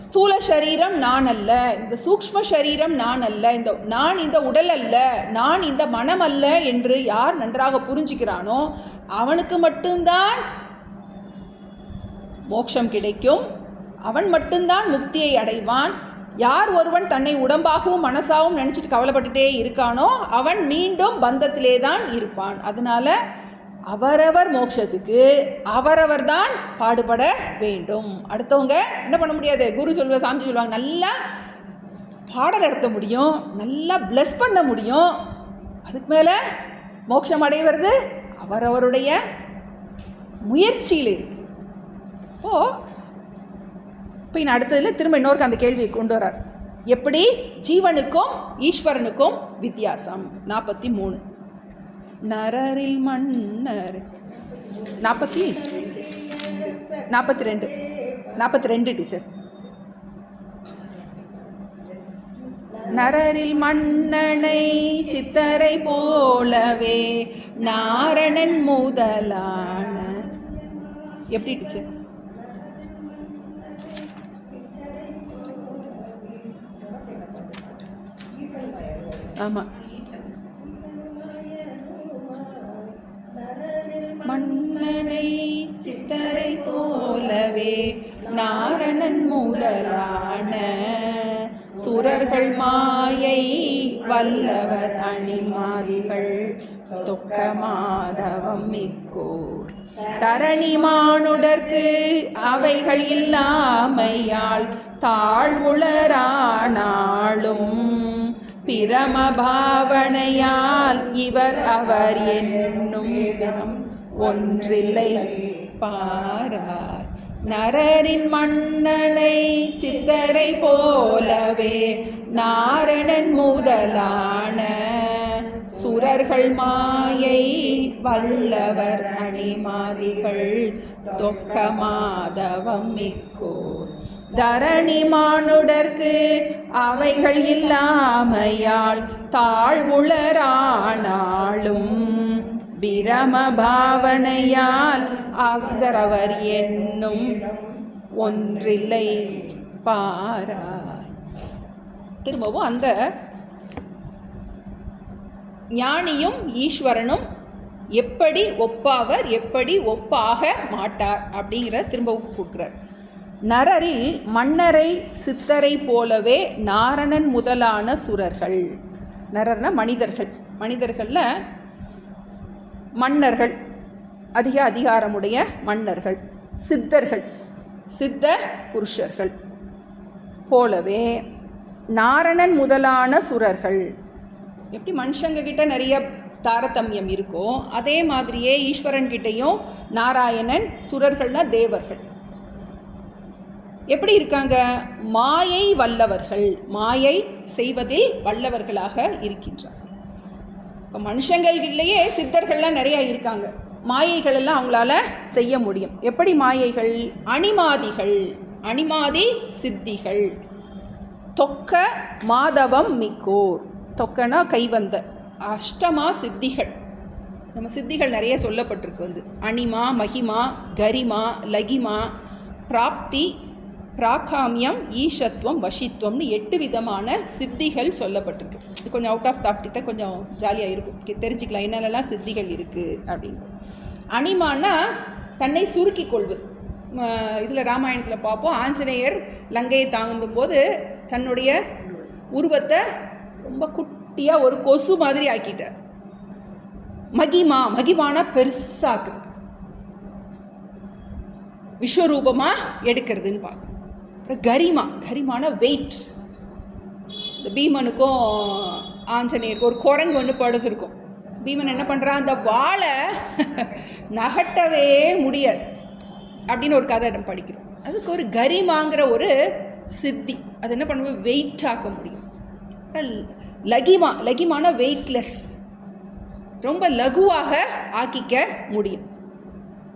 Speaker 1: ஸ்தூல சரீரம் நான் அல்ல, இந்த சூக்ஷ்ம சரீரம் நான் அல்ல, நான் இந்த உடல் அல்ல, நான் இந்த மனம் அல்ல என்று யார் நன்றாக புரிஞ்சுக்கிறானோ அவனுக்கு மட்டும்தான் மோட்சம் கிடைக்கும், அவன் மட்டும்தான் முக்தியை அடைவான். யார் ஒருவன் தன்னை உடம்பாகவும் மனசாகவும் நினச்சிட்டு கவலைப்பட்டுட்டே இருக்கானோ அவன் மீண்டும் பந்தத்திலே தான் இருப்பான். அதனால அவரவர் மோட்சத்துக்கு அவரவர் தான் பாடுபட வேண்டும். அடுத்தவங்க என்ன பண்ண முடியாது. குரு சொல்லுவாங்க, சாமி சொல்லுவாங்க, நல்லா பாடம் நடத்த முடியும், நல்லா பிளஸ் பண்ண முடியும். அதுக்கு மேலே மோட்சம் அடைவது அவரவருடைய முயற்சியில் இருக்கு. இப்போ நான் அடுத்ததில் திரும்ப இன்னொருக்கு அந்த கேள்வியை கொண்டு வரார். எப்படி ஜீவனுக்கும் ஈஸ்வரனுக்கும் வித்தியாசம். 43 நரரில் மன்னர் 42 டீச்சர். நரரில் மன்னனை சித்தரை போலவே நாரணன் முதலான. எப்படி டீச்சர்? ஆமாம், மன்னனை சித்தரை போலவே நாரணன் முதலான சுரர்கள் மாயை வல்லவர் அணிமாதிகள் தொக்க மாதவம் மிக்கோர் தரணி மானுடர்க்கு அவைகள் இல்லாமையால் தாழ்வுளரானாலும் பிரம பாவனையால் இவர் அவர் என்னும் ஒன்றில்லை பாரார். நரரின் மன்னனை சித்தரை போலவே நாரணன் முதலான சுரர்கள் மாயை வல்லவர் அணிமாதிகள் தொக்க மாதவம் மிக்கோர் தரணி மானுடர்க்கு அவைகள் இல்லாமையால் தாழ்வுளரானாலும் பிரம பாவனையால் அவரவர் என்னும் ஒன்றில்லை பாரார். திரும்பவும் அந்த ஞானியும் ஈஸ்வரனும் எப்படி ஒப்பாவர், எப்படி ஒப்பாக மாட்டார் அப்படிங்கிறத திரும்பவும் கொடுக்குறார். நரரில் மன்னரை சித்தரை போலவே நாரணன் முதலான சுரர்கள். நரர்னா மனிதர்கள். மனிதர்களில் மன்னர்கள், அதிக அதிகாரமுடைய மன்னர்கள், சித்தர்கள், சித்த புருஷர்கள் போலவே நாரணன் முதலான சுரர்கள். எப்படி மனுஷங்க கிட்ட நிறைய தாரதமியம் இருக்கோ அதே மாதிரியே ஈஸ்வரன் கிட்டையும் நாராயணன், சுரர்கள்னா தேவர்கள் எப்படி இருக்காங்க? மாயை வல்லவர்கள், மாயை செய்வதில் வல்லவர்களாக இருக்கின்றார். இப்போ மனுஷங்கள்கிட்டயே சித்தர்கள்லாம் நிறையா இருக்காங்க. மாயைகள் எல்லாம் அவங்களால செய்ய முடியும். எப்படி மாயைகள்? அணிமாதிகள், அணிமாதி சித்திகள். தொக்க மாதவம் மிக்கோர், தொக்கனா கைவந்த, அஷ்டமா சித்திகள். நம்ம சித்திகள் நிறைய சொல்லப்பட்டிருக்கு. வந்து அணிமா, மகிமா, கரிமா, லகிமா, பிராப்தி, பிராகாமியம், ஈஷத்துவம், வசித்துவம்னு 8 விதமான சித்திகள் சொல்லப்பட்டிருக்கு. இது கொஞ்சம் அவுட் ஆஃப் டாபிக் தான், கொஞ்சம் ஜாலியாக இருக்கும், தெரிஞ்சுக்கலாம் என்னென்னலாம் சித்திகள் இருக்குது அப்படின்னு. அணிமானா தன்னை சுருக்கி கொள்வது. இதில் ராமாயணத்தில் பார்ப்போம், ஆஞ்சநேயர் லங்கையை தாங்கும்போது தன்னுடைய உருவத்தை ரொம்ப குட்டியாக ஒரு கொசு மாதிரி ஆக்கிட்டார். மகிமா, மகிமானா பெருசாக்குறது, விஸ்வரூபமாக எடுக்கிறதுன்னு பார்க்கணும். அப்புறம் கரிமா, கரிமான வெயிட். இந்த பீமனுக்கும் ஆஞ்சநேயருக்கும் ஒரு குரங்கு ஒன்று படுத்திருக்கும். பீமன் என்ன பண்ணுறான், அந்த வாழை நகட்டவே முடியாது அப்படின்னு ஒரு கதை நம்ம படிக்கிறோம். அதுக்கு ஒரு கரிமாங்கிற ஒரு சித்தி, அது என்ன பண்ணுவோம், வெயிட் ஆக்க முடியும். லகிமா, லகிமான வெயிட்லெஸ், ரொம்ப லகுவாக ஆக்கிக்க முடியும்.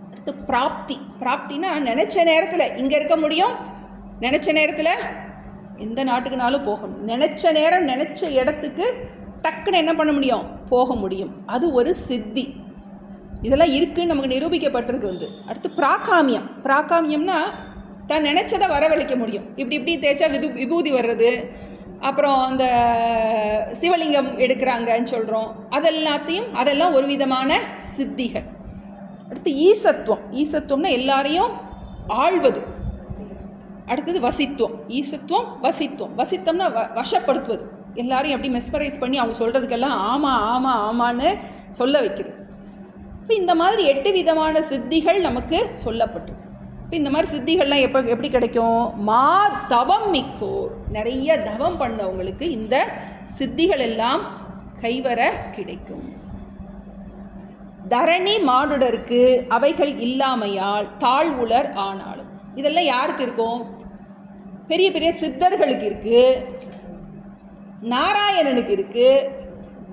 Speaker 1: அடுத்து பிராப்தி, பிராப்தினா நினச்ச நேரத்தில் இங்கே இருக்க முடியும், நினச்ச நேரத்தில் எந்த நாட்டுக்குனாலும் போகணும், நினச்ச நேரம் நினச்ச இடத்துக்கு டக்குன்னு என்ன பண்ண முடியும், போக முடியும். அது ஒரு சித்தி. இதெல்லாம் இருக்குன்னு நமக்கு நிரூபிக்கப்பட்டிருக்கு. வந்து அடுத்து பிராகாமியம், பிராகாமியம்னா தான் நினச்சதை வரவழைக்க முடியும். இப்படி தேய்ச்சா விபூதி வர்றது, அப்புறம் அந்த சிவலிங்கம் எடுக்கிறாங்கன்னு சொல்கிறோம், அதெல்லாம் ஒரு விதமான சித்திகள். அடுத்து ஈசத்துவம், ஈசத்துவம்னா எல்லாரையும் ஆள்வது. அடுத்தது வசித்துவம், ஈசத்துவம், வசித்துவம். வசித்தம்னா வசப்படுத்துவது, எல்லாரையும் எப்படி மெஸ்மரைஸ் பண்ணி அவங்க சொல்கிறதுக்கெல்லாம் ஆமாம் ஆமாம் ஆமான்னு சொல்ல வைக்கிறது. இப்போ இந்த மாதிரி 8 விதமான சித்திகள் நமக்கு சொல்லப்பட்டிருக்கு. இப்போ இந்த மாதிரி சித்திகள்லாம் எப்படி கிடைக்கும்? தவம் மிக்கோர், நிறைய தவம் பண்ணவங்களுக்கு இந்த சித்திகள் எல்லாம் கைவர கிடைக்கும். தரணி மானுடருக்கு அவைகள் இல்லாமையால் தாழ்வுளர் ஆனாலும். இதெல்லாம் யாருக்கு இருக்கும்? பெரிய பெரிய சித்தர்களுக்கு இருக்குது, நாராயணனுக்கு இருக்குது,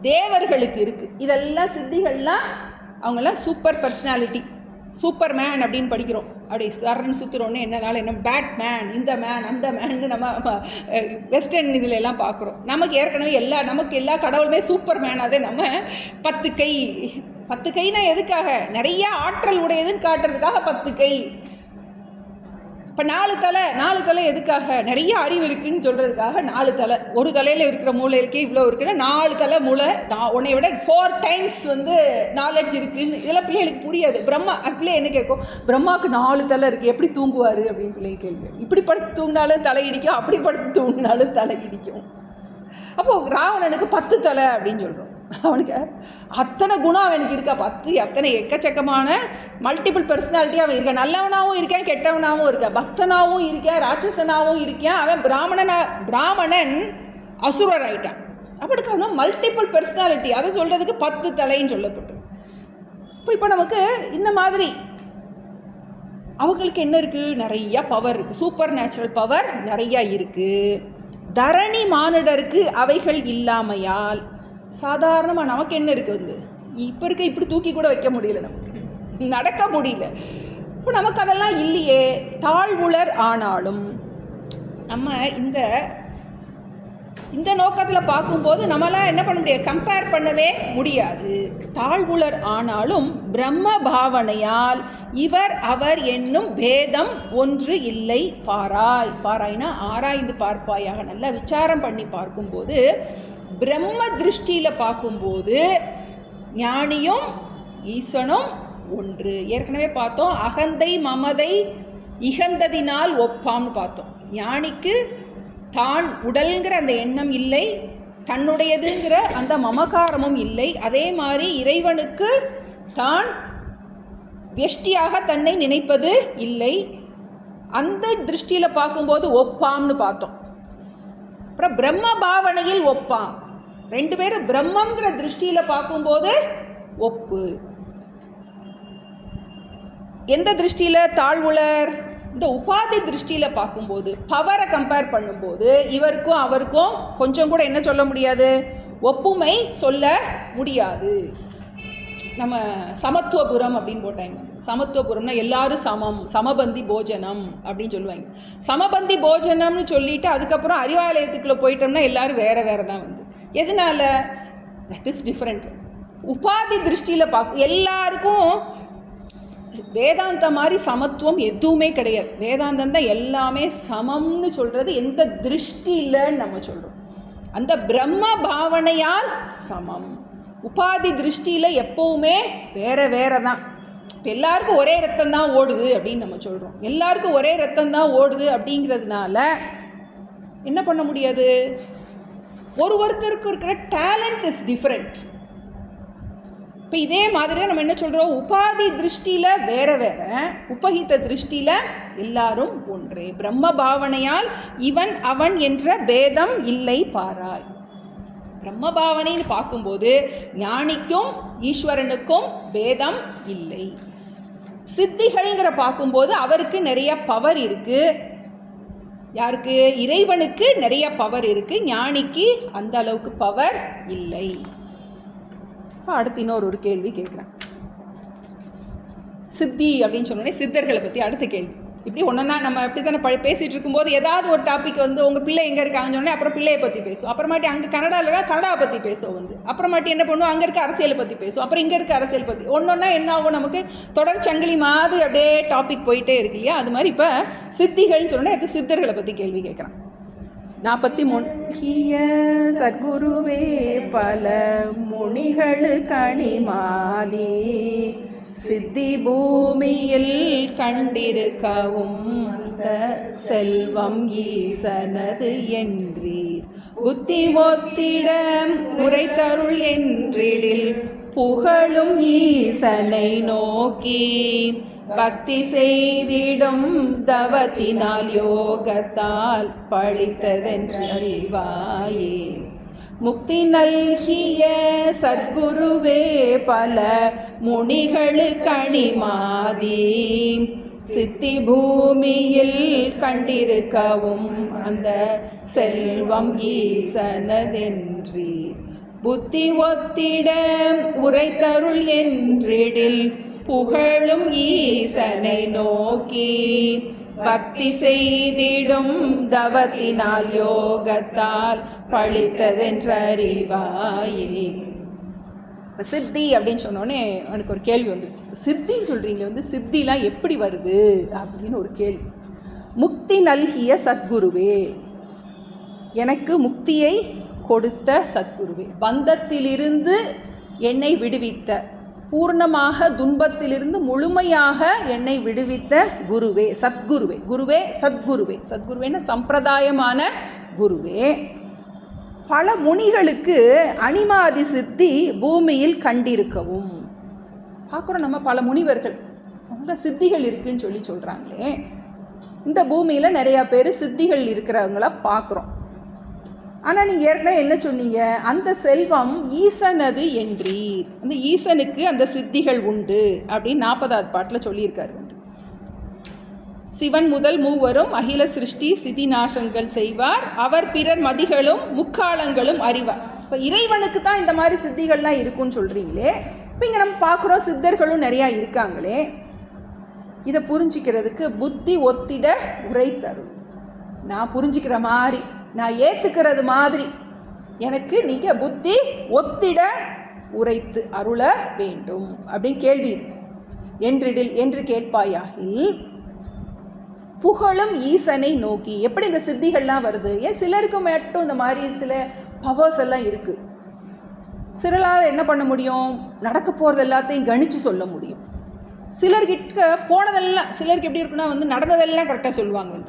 Speaker 1: தேவர்களுக்கு இருக்குது. இதெல்லாம் சித்திகள்லாம் அவங்கெல்லாம் சூப்பர் பர்சனாலிட்டி, சூப்பர் மேன் அப்படின்னு படிக்கிறோம். அப்படி சரண் சுற்றுறோன்னு என்னன்னாலும் என்ன பேட்மேன், இந்த மேன், அந்த மேன்னு நம்ம வெஸ்டர்ன் இதில் எல்லாம் பார்க்குறோம். நமக்கு ஏற்கனவே நமக்கு எல்லா கடவுளுமே சூப்பர் மேனாகவே நம்ம 10 கைனா எதுக்காக? நிறைய ஆற்றல் உடையதுன்னு காட்டுறதுக்காக 10 கை. இப்போ 4 தலை எதுக்காக? நிறைய அறிவு இருக்குதுன்னு சொல்கிறதுக்காக 4 தலை. ஒரு தலையில் இருக்கிற மூளைக்கே இவ்வளோ இருக்குன்னா 4 தலை மூளை, உன்னை விட 4 டைம்ஸ் வந்து நாலேஜ் இருக்குதுன்னு. இதெல்லாம் பிள்ளைகளுக்கு புரியாது. பிள்ளை என்ன கேட்கும், பிரம்மாவுக்கு 4 தலை இருக்குது, எப்படி தூங்குவார் அப்படின்னு பிள்ளைங்க கேள்வி. இப்படி படுத்து தூங்கினாலும் தலை இடிக்கும், அப்படி படுத்து தூங்கினாலும் தலை இடிக்கும். அப்போது ராவணனுக்கு 10 தலை அப்படின்னு சொல்கிறோம். அவனுக்கு அத்தனை குணம் அவனுக்கு இருக்கா, 10 அத்தனை எக்கச்சக்கமான மல்டிபிள் பர்சனாலிட்டி அவன் இருக்கான். நல்லவனாகவும் இருக்கேன், கெட்டவனாகவும் இருக்கான், பக்தனாகவும் இருக்கேன், ராட்சசனாகவும் இருக்கேன். அவன் பிராமணன் அசுரர் ஆகிட்டான். அப்படி அவன் மல்டிபிள் பர்சனாலிட்டி, அதை சொல்கிறதுக்கு 10 தலைன்னு சொல்லப்பட்டு. இப்போ நமக்கு இந்த மாதிரி அவங்களுக்கு என்ன இருக்குது? நிறையா பவர் இருக்குது, சூப்பர் நேச்சுரல் பவர் நிறையா இருக்குது. தரணி மானுடருக்கு அவைகள் இல்லாமையால், சாதாரணமாக நமக்கு என்ன இருக்குது? வந்து இப்போ இருக்க இப்படி தூக்கி கூட வைக்க முடியல, நமக்கு நடக்க முடியல. இப்போ நமக்கு அதெல்லாம் இல்லையே. தாழ்வுளர் ஆனாலும் நம்ம இந்த நோக்கத்தில் பார்க்கும்போது நம்மளாம் என்ன பண்ண முடியாது, கம்பேர் பண்ணவே முடியாது. தாழ்வுளர் ஆனாலும் பிரம்ம பாவனையால் இவர் அவர் என்னும் பேதம் ஒன்று இல்லை பாராய். பாராய்னா ஆராய்ந்து பார்ப்பாயாக, நல்லா விசாரம் பண்ணி பார்க்கும்போது பிரம்ம திருஷ்டியில் பார்க்கும்போது ஞானியும் ஈசனும் ஒன்று. ஏற்கனவே பார்த்தோம், அகந்தை மமதை இகந்ததினால் ஒப்பாம்னு பார்த்தோம். ஞானிக்கு தான் உடல்ங்கிற அந்த எண்ணம் இல்லை, தன்னுடையதுங்கிற அந்த மமகாரமும் இல்லை. அதே மாதிரி இறைவனுக்கு தான் வியஷ்டியாக தன்னை நினைப்பது இல்லை. அந்த திருஷ்டியில் பார்க்கும்போது ஒப்பாம்னு பார்த்தோம். அப்புறம் பிரம்ம பாவனையில் ஒப்பாம். ரெண்டு பேரும் பிரம்மங்கிற திருஷ்டியில் பார்க்கும்போது ஒப்பு. எந்த திருஷ்டியில் தாழ்வுளர்? இந்த உபாதி திருஷ்டியில் பார்க்கும்போது, பவரை கம்பேர் பண்ணும்போது இவருக்கும் அவருக்கும் கொஞ்சம் கூட என்ன சொல்ல முடியாது, ஒப்புமை சொல்ல முடியாது. நம்ம சமத்துவபுரம் அப்படின்னு போட்டாங்க. சமத்துவபுரம்னா எல்லாரும் சமம், சமபந்தி போஜனம் அப்படின்னு சொல்லுவாங்க. சமபந்தி போஜனம்னு சொல்லிட்டு அதுக்கப்புறம் அறிவாலயத்துக்குள்ளே போயிட்டோம்னா எல்லாரும் வேறு வேறு தான் வந்து. எதனால? That is different. உபாதி திருஷ்டியில் எல்லாருக்கும் வேதாந்த மாதிரி சமத்துவம் எதுவுமே கிடையாது. வேதாந்தம் தான் எல்லாமே சமம்னு சொல்கிறது எந்த திருஷ்டியில்ன்னு நம்ம சொல்கிறோம். அந்த பிரம்ம பாவனையால் சமம். உபாதி திருஷ்டியில் எப்போவுமே வேறு வேறு தான். இப்போ எல்லாருக்கும் ஒரே ரத்தம் தான் ஓடுது அப்படின்னு நம்ம சொல்கிறோம். எல்லாருக்கும் ஒரே ரத்தம் தான் ஓடுது அப்படிங்கிறதுனால என்ன பண்ண முடியாது, ஒருத்தருக்கு இருக்கிற டேலண்ட் இஸ் டிஃப்ரெண்ட். இப்போ இதே மாதிரி தான் நம்ம என்ன சொல்கிறோம், உபாதி திருஷ்டியில் வேறு வேறு, உபகித திருஷ்டியில் எல்லாரும் ஒன்றே. பிரம்ம பாவனையால் இவன் அவன் என்ற பேதம் இல்லை பாராய். பிரம்ம பாவனைன்னு பார்க்கும்போது ஞானிக்கும் ஈஸ்வரனுக்கும் பேதம் இல்லை. சித்திகள்ங்கிற பார்க்கும்போது அவருக்கு நிறைய பவர் இருக்குது. யாருக்கு? இறைவனுக்கு நிறைய பவர் இருக்குது, ஞானிக்கு அந்த அளவுக்கு பவர் இல்லை. அடுத்து இன்னொரு கேள்வி கேட்குறேன். சித்தி அப்படின்னு சொன்னோடனே சித்தர்களை பற்றி அடுத்த கேள்வி. இப்படி ஒன்றா நம்ம எப்படி தானே பேசிகிட்டு இருக்கும்போது ஏதாவது ஒரு டாபிக் வந்து உங்கள் பிள்ளை எங்கே இருக்காங்கன்னு சொன்னோடனே அப்புறம் பிள்ளையை பற்றி பேசுவோம். அப்புறமாட்டி அங்கே கனடாவில் கனடாவை பற்றி பேசுவோம் வந்து. அப்புறமாட்டி என்ன பண்ணுவோம், அங்கே இருக்க அரசியலை பற்றி பேசுவோம். அப்புறம் இங்கே இருக்க அரசியல் பற்றி ஒன்றொன்னா என்ன ஆகும், நமக்கு தொடர் சங்கிலி மாதிரி அப்படியே டாபிக் போயிட்டே இருக்கு இல்லையா? அது மாதிரி இப்போ சித்திகள்னு சொன்னோன்னே அடுத்து சித்தர்களை பற்றி கேள்வி கேட்குறான். 43 சத்குருவே பல முனிகள் கணிமாதி சித்தி பூமியில் கண்டிருக்கவும் செல்வம் ஈசனது என்றீர் புத்தி ஒத்திட உரைத்தருள் என்றிடில் புகழும் ஈசனை நோக்கி பக்தி செய்திடும் தவத்தினால் யோகத்தால் பழித்ததென்று அறிவாயே. முக்தி நல்கிய சத்குருவே பல முனிகள் கணிமாதி சித்தி பூமியில் கண்டிருக்கவும் அந்த செல்வம் ஈசனதென்றீர் புத்தி ஒத்திட உரைத்தருள் என்றிடில் புகழும் ஈசனை நோக்கி பக்தி செய்திடும் தவத்தினால் யோகத்தால் பழித்ததென்ற அறிவாயே. சித்தி அப்படின்னு சொன்னோடனே எனக்கு ஒரு கேள்வி வந்துருச்சு. சித்தின்னு சொல்கிறீங்களே வந்து சித்திலாம் எப்படி வருது அப்படின்னு ஒரு கேள்வி. முக்தி நல்கிய சத்குருவே, எனக்கு முக்தியை கொடுத்த சத்குருவே, பந்தத்திலிருந்து என்னை விடுவித்த, பூர்ணமாக துன்பத்திலிருந்து முழுமையாக என்னை விடுவித்த குருவே, சத்குருவே. குருவே சத்குருவே, சத்குருவேன்னா சம்பிரதாயமான குருவே. பல முனிகளுக்கு அனிமாதி சித்தி பூமியில் கண்டிருக்கவும். பார்க்குறோம் நம்ம பல முனிவர்கள் அவங்க சித்திகள் இருக்குன்னு சொல்கிறாங்களே. இந்த பூமியில் நிறையா பேர் சித்திகள் இருக்கிறவங்கள பார்க்குறோம். ஆனால் நீங்கள் ஏற்கனவே என்ன சொன்னீங்க, அந்த செல்வம் ஈசனது என்றீர். அந்த ஈசனுக்கு அந்த சித்திகள் உண்டு அப்படின்னு 40வது பாட்டில் சொல்லியிருக்காரு. வந்து சிவன் முதல் மூவரும் அகில சிருஷ்டி சிதி நாசங்கள் செய்வார், அவர் பிறர் மதிகளும் முக்காலங்களும் அறிவார். இப்போ இறைவனுக்கு தான் இந்த மாதிரி சித்திகள்லாம் இருக்குன்னு சொல்கிறீங்களே, இப்போ இங்கே நம்ம பார்க்குறோம் சித்தர்களும் நிறையா இருக்காங்களே, இதை புரிஞ்சிக்கிறதுக்கு புத்தி ஒத்திட உரை தரும். நான் புரிஞ்சிக்கிற மாதிரி, நான் ஏற்றுக்கிறது மாதிரி எனக்கு நீங்கள் புத்தி ஒத்திட உரைத்து அருள வேண்டும் அப்படின்னு கேள்வி இது. என்றிடில் என்று கேட்பாயாகில் புகழும் ஈசனை நோக்கி. எப்படி இந்த சித்திகள்லாம் வருது? ஏன் சிலருக்கு மட்டும் இந்த மாதிரி சில பவர்ஸ் எல்லாம் இருக்குது. சிலரால் என்ன பண்ண முடியும்? நடக்க போகிறது எல்லாத்தையும் கணிச்சு சொல்ல முடியும். சிலர்கிட்ட போனதெல்லாம், சிலருக்கு எப்படி இருக்குன்னா நடந்ததெல்லாம் கரெக்டாக சொல்லுவாங்க,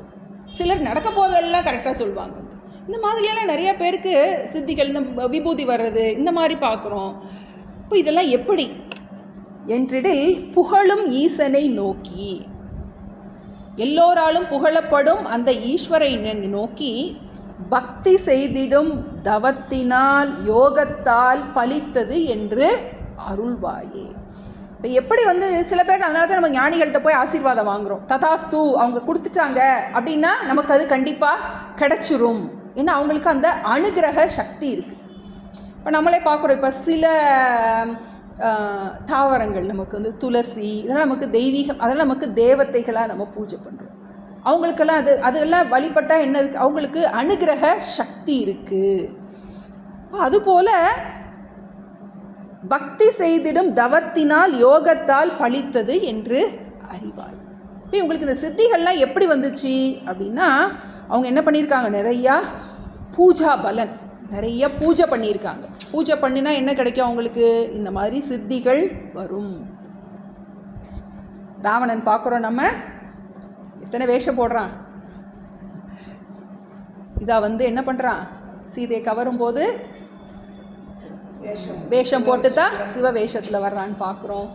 Speaker 1: சிலர் நடக்க போகிறதெல்லாம் கரெக்டாக சொல்லுவாங்க. இந்த மாதிரியெல்லாம் நிறைய பேருக்கு சித்திகள், இந்த விபூதி வர்றது, இந்த மாதிரி பார்க்குறோம். இப்போ இதெல்லாம் எப்படி? என்றிடில் புகழும் ஈசனை நோக்கி, எல்லோராலும் புகழப்படும் அந்த ஈஸ்வரனை நோக்கி பக்தி செய்திடும் தவத்தினால் யோகத்தால் பலித்தது என்று அருள்வாயே. இப்போ எப்படி சில பேர், அதனால தான் நம்ம ஞானிகள்கிட்ட போய் ஆசீர்வாதம் வாங்குகிறோம். ததாஸ்து, அவங்க கொடுத்துட்டாங்க அப்படின்னா நமக்கு அது கண்டிப்பாக கிடைச்சிரும். ஏன்னா அவங்களுக்கு அந்த அனுகிரக சக்தி இருக்குது. இப்போ நம்மளே பார்க்குறோம், இப்போ சில தாவரங்கள் நமக்கு துளசி, இதெல்லாம் நமக்கு தெய்வீகம், அதெல்லாம் நமக்கு தேவதைகளாக நம்ம பூஜை பண்ணுறோம். அவங்களுக்கெல்லாம் அதெல்லாம் வழிபட்டால் என்ன இருக்குது? அவங்களுக்கு அனுகிரக சக்தி இருக்குது. அதுபோல் பக்தி செய்திடும் தவத்தினால் யோகத்தால் பலித்தது என்று அறிவாய். இப்போ உங்களுக்கு இந்த சித்திகள்லாம் எப்படி வந்துச்சு அப்படின்னா, அவங்க என்ன பண்ணியிருக்காங்க? நிறையா பூஜா பலன், நிறைய பூஜை பண்ணியிருக்காங்க. பூஜை பண்ணினா என்ன கிடைக்கும் அவங்களுக்கு? இந்த மாதிரி சித்திகள் வரும். ராவணன் பார்க்குறோம் நம்ம, எத்தனை வேஷம் போடுறான். இதா என்ன பண்ணுறான்? சீதையை கவரும் போது வேஷம் போட்டு தான் சிவ வேஷத்தில் வர்றான்னு பார்க்குறோம்.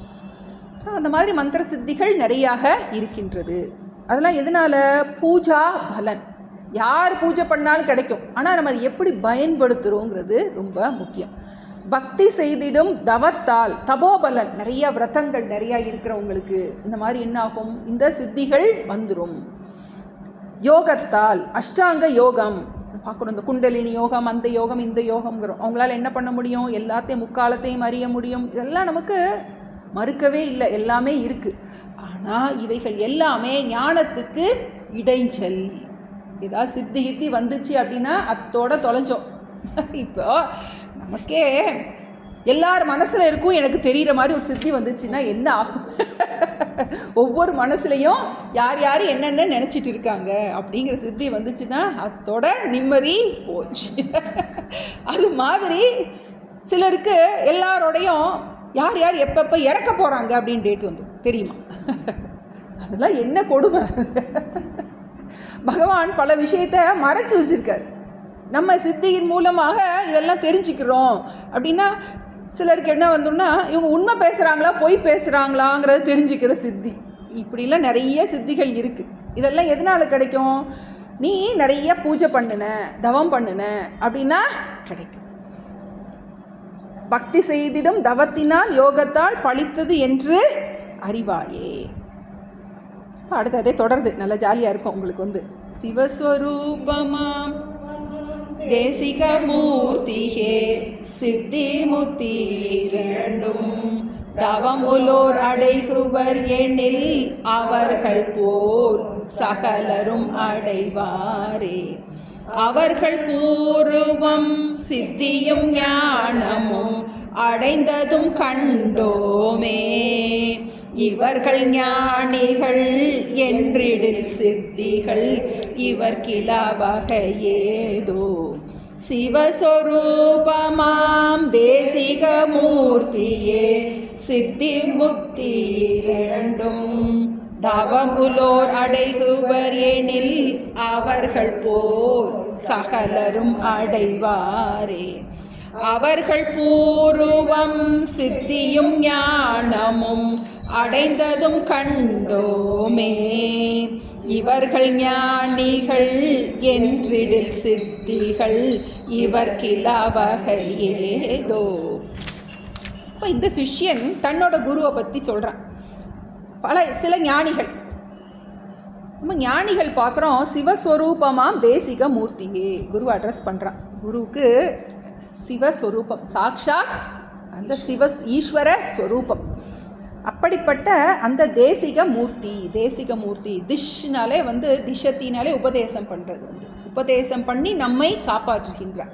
Speaker 1: அந்த மாதிரி மந்திர சித்திகள் நிறையாக இருக்கின்றது. அதெல்லாம் எதனால்? பூஜா பலன். யார் பூஜை பண்ணாலும் கிடைக்கும். ஆனால் நம்ம அதை எப்படி பயன்படுத்துகிறோங்கிறது ரொம்ப முக்கியம். பக்தி செய்திடும் தவத்தால், தபோபலன், நிறைய விரதங்கள் நிறையா இருக்கிறவங்களுக்கு இந்த மாதிரி என்ன ஆகும்? இந்த சித்திகள் வந்துடும். யோகத்தால், அஷ்டாங்க யோகம் பார்க்குறோம், இந்த குண்டலினி யோகம், அந்த யோகம், இந்த யோகம்ங்கிறோம். அவங்களால என்ன பண்ண முடியும்? எல்லாத்தையும் முக்காலத்தையும் அறிய முடியும். இதெல்லாம் நமக்கு மறுக்கவே இல்லை, எல்லாமே இருக்குது. ஆனால் இவைகள் எல்லாமே ஞானத்துக்கு இடைஞ்சல். ஏதாவது சித்தி கித்தி வந்துச்சு அப்படின்னா அத்தோட தொலைஞ்சோம். இப்போ நமக்கே எல்லார் மனசில் இருக்கும், எனக்கு தெரிகிற மாதிரி ஒரு சித்தி வந்துச்சுன்னா என்ன ஆகும்? ஒவ்வொரு மனசுலையும் யார் யார் என்னென்ன நினச்சிட்டு இருக்காங்க அப்படிங்கிற சித்தி வந்துச்சுன்னா அத்தோட நிம்மதி போச்சு. அது மாதிரி சிலருக்கு எல்லாரோடையும் யார் யார் எப்பப்போ இறக்க போகிறாங்க அப்படின்னு டேட் வந்து தெரியுமா? அதெல்லாம் என்ன கொடுமை. பகவான் பல விஷயத்தை மறைச்சி வச்சுருக்கார். நம்ம சித்தியின் மூலமாக இதெல்லாம் தெரிஞ்சுக்கிறோம். அப்படின்னா சிலருக்கு என்ன வந்தோம்னா, இவங்க உண்மை பேசுகிறாங்களா பொய் பேசுகிறாங்களாங்கிறத தெரிஞ்சுக்கிற சித்தி. இப்படிலாம் நிறைய சித்திகள் இருக்குது. இதெல்லாம் எதனால் கிடைக்கும்? நீ நிறைய பூஜை பண்ணின, தவம் பண்ணின அப்படின்னா கிடைக்கும். பக்தி செய்திடும் தவத்தினால் யோகத்தால் பலித்தது என்று அறிவாயே. அடுத்ததே தொடருது, நல்லா ஜாலியாக இருக்கும் உங்களுக்கு. சிவஸ்வரூபமாம் தேசிக மூர்த்திகே சித்தி முத்தி இரண்டும் தவம் உலோர் அடைகுவர் எனில் அவர்கள் போல் சகலரும் அடைவாரே. அவர்கள் பூர்வம் சித்தியும் ஞானமும் அடைந்ததும் கண்டோமே. இவர்கள் ஞானிகள் என்றிடில் சித்திகள் இவர் கிளவக ஏதோ. சிவஸ்வரூபமாம் தேசிக மூர்த்தியே சித்தி முத்தி இரண்டும் தவம் உலோர் அடைகுவர் எனில் அவர்கள் போல் சகலரும் அடைவாரே. அவர்கள் பூர்வம் சித்தியும் ஞானமும் அடைந்ததும் கண்டோமே. இவர்கள் ஞானிகள் என்றிடில் சித்திகள் இவர் கிளவக ஏதோ. இப்போ இந்த சிஷ்யன் தன்னோட குருவை பற்றி சொல்கிறான். சில ஞானிகள், நம்ம ஞானிகள் பார்க்குறோம், சிவஸ்வரூபமாம் தேசிக மூர்த்தியே குரு அட்ரஸ் பண்ணுறான். குருவுக்கு சிவஸ்வரூபம், சாக்ஷாத் அந்த ஈஸ்வர ஸ்வரூபம். அப்படிப்பட்ட அந்த தேசிக மூர்த்தி திஷ்னாலே திஷத்தினாலே உபதேசம் பண்ணுறது, உபதேசம் பண்ணி நம்மை காப்பாற்றுகின்றார்.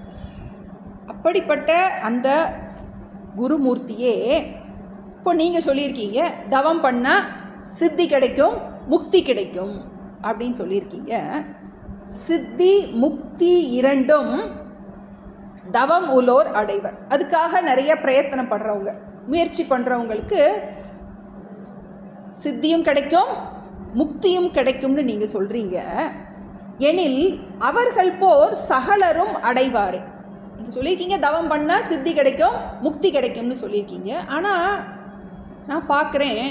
Speaker 1: அப்படிப்பட்ட அந்த குருமூர்த்தியே இப்போ நீங்கள் சொல்லியிருக்கீங்க தவம் பண்ணால் சித்தி கிடைக்கும், முக்தி கிடைக்கும் அப்படின்னு சொல்லியிருக்கீங்க. சித்தி முக்தி இரண்டும் தவம் உலோர் அடைவர். அதுக்காக நிறைய பிரயத்தனப்படுறவங்க, முயற்சி பண்ணுறவங்களுக்கு சித்தியும் கிடைக்கும் முக்தியும் கிடைக்கும்னு நீங்கள் சொல்கிறீங்க. எனில் அவர்கள் போர் சகலரும் அடைவாரே. நீங்கள் சொல்லியிருக்கீங்க தவம் பண்ணால் சித்தி கிடைக்கும் முக்தி கிடைக்கும்னு சொல்லியிருக்கீங்க. ஆனால் நான் பார்க்குறேன்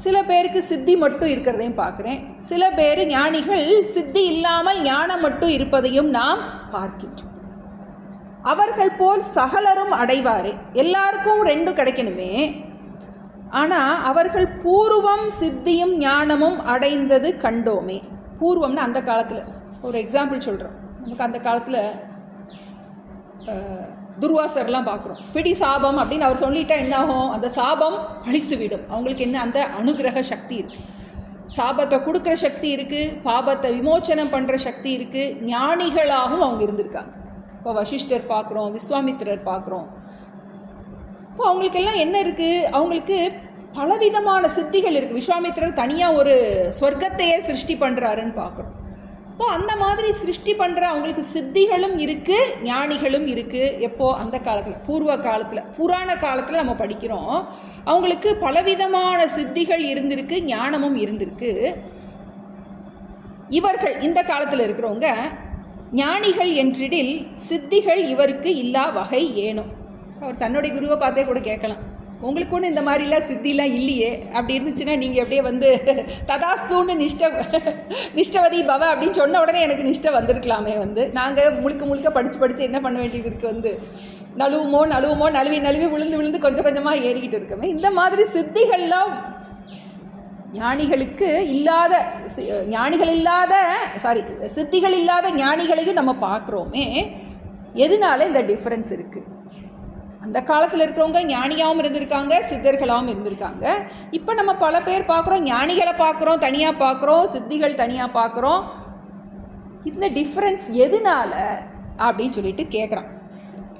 Speaker 1: சில பேருக்கு சித்தி மட்டும் இருக்கிறதையும் பார்க்குறேன், சில பேர் ஞானிகள் சித்தி இல்லாமல் ஞானம் மட்டும் இருப்பதையும் நாம் பார்க்கின்றோம். அவர்கள் போல் சகலரும் அடைவாரே, எல்லாருக்கும் ரெண்டும் கிடைக்கணுமே. ஆனால் அவர்கள் பூர்வம் சித்தியும் ஞானமும் அடைந்தது கண்டோமே. பூர்வம்னா அந்த காலத்தில் ஒரு எக்ஸாம்பிள் சொல்கிறோம். நமக்கு அந்த காலத்தில் துர்வாசர்லாம் பார்க்குறோம். பிடி சாபம் அப்படின்னு அவர் சொல்லிட்டா என்னாகும், அந்த சாபம் அழித்து விடும். அவங்களுக்கு என்ன, அந்த அனுகிரக சக்தி இருக்குது, சாபத்தை கொடுக்குற சக்தி இருக்குது, பாபத்தை விமோச்சனம் பண்ணுற சக்தி இருக்குது. ஞானிகளாகவும் அவங்க இருந்திருக்காங்க. இப்போ வசிஷ்டர் பார்க்குறோம், விஸ்வாமித்திரர் பார்க்குறோம். இப்போ அவங்களுக்கெல்லாம் என்ன இருக்குது, அவங்களுக்கு பலவிதமான சித்திகள் இருக்குது. விஸ்வாமித்திரர் தனியாக ஒரு சொர்க்கத்தையே சிருஷ்டி பண்ணுறாருன்னு பார்க்குறோம். இப்போ அந்த மாதிரி சிருஷ்டி பண்ணுற அவங்களுக்கு சித்திகளும் இருக்குது, ஞானிகளும் இருக்குது. எப்போது, அந்த காலத்தில், பூர்வ காலத்தில், புராண காலத்தில் நம்ம படிக்கிறோம். அவங்களுக்கு பலவிதமான சித்திகள் இருந்திருக்கு, ஞானமும் இருந்திருக்கு. இவர்கள் இந்த காலத்தில் இருக்கிறவங்க ஞானிகள் என்றிடில் சித்திகள் இவருக்கு இல்லா வகை ஏனும். அவர் தன்னுடைய குருவை பார்த்தே கூட கேட்கலாம், உங்களுக்கு ஒன்று இந்த மாதிரிலாம் சித்திலாம் இல்லையே, அப்படி இருந்துச்சுன்னா நீங்கள் அப்படியே ததாஸ்தூன்னு நிஷ்டவதி பவ அப்படின்னு சொன்ன உடனே எனக்கு நிஷ்டை வந்திருக்கலாமே. நாங்கள் முழுக்க படித்து என்ன பண்ண வேண்டியது இருக்குது, நழுவுமோ நழுவி விழுந்து கொஞ்சம் கொஞ்சமாக ஏறிக்கிட்டு இருக்கோமே. இந்த மாதிரி சித்திகள்லாம் சித்திகள் இல்லாத ஞானிகளையும் நம்ம பார்க்குறோமே. எதனால இந்த டிஃப்ரென்ஸ் இருக்குது? அந்த காலத்தில் இருக்கிறவங்க ஞானியாகவும் இருந்திருக்காங்க, சித்தர்களாகவும் இருந்திருக்காங்க. இப்போ நம்ம பல பேர் பார்க்குறோம், ஞானிகளை பார்க்குறோம் தனியாக பார்க்குறோம், சித்திகள் தனியாக பார்க்குறோம். இந்த டிஃப்ரென்ஸ் எதனால அப்படின்னு சொல்லிட்டு கேட்குறான்.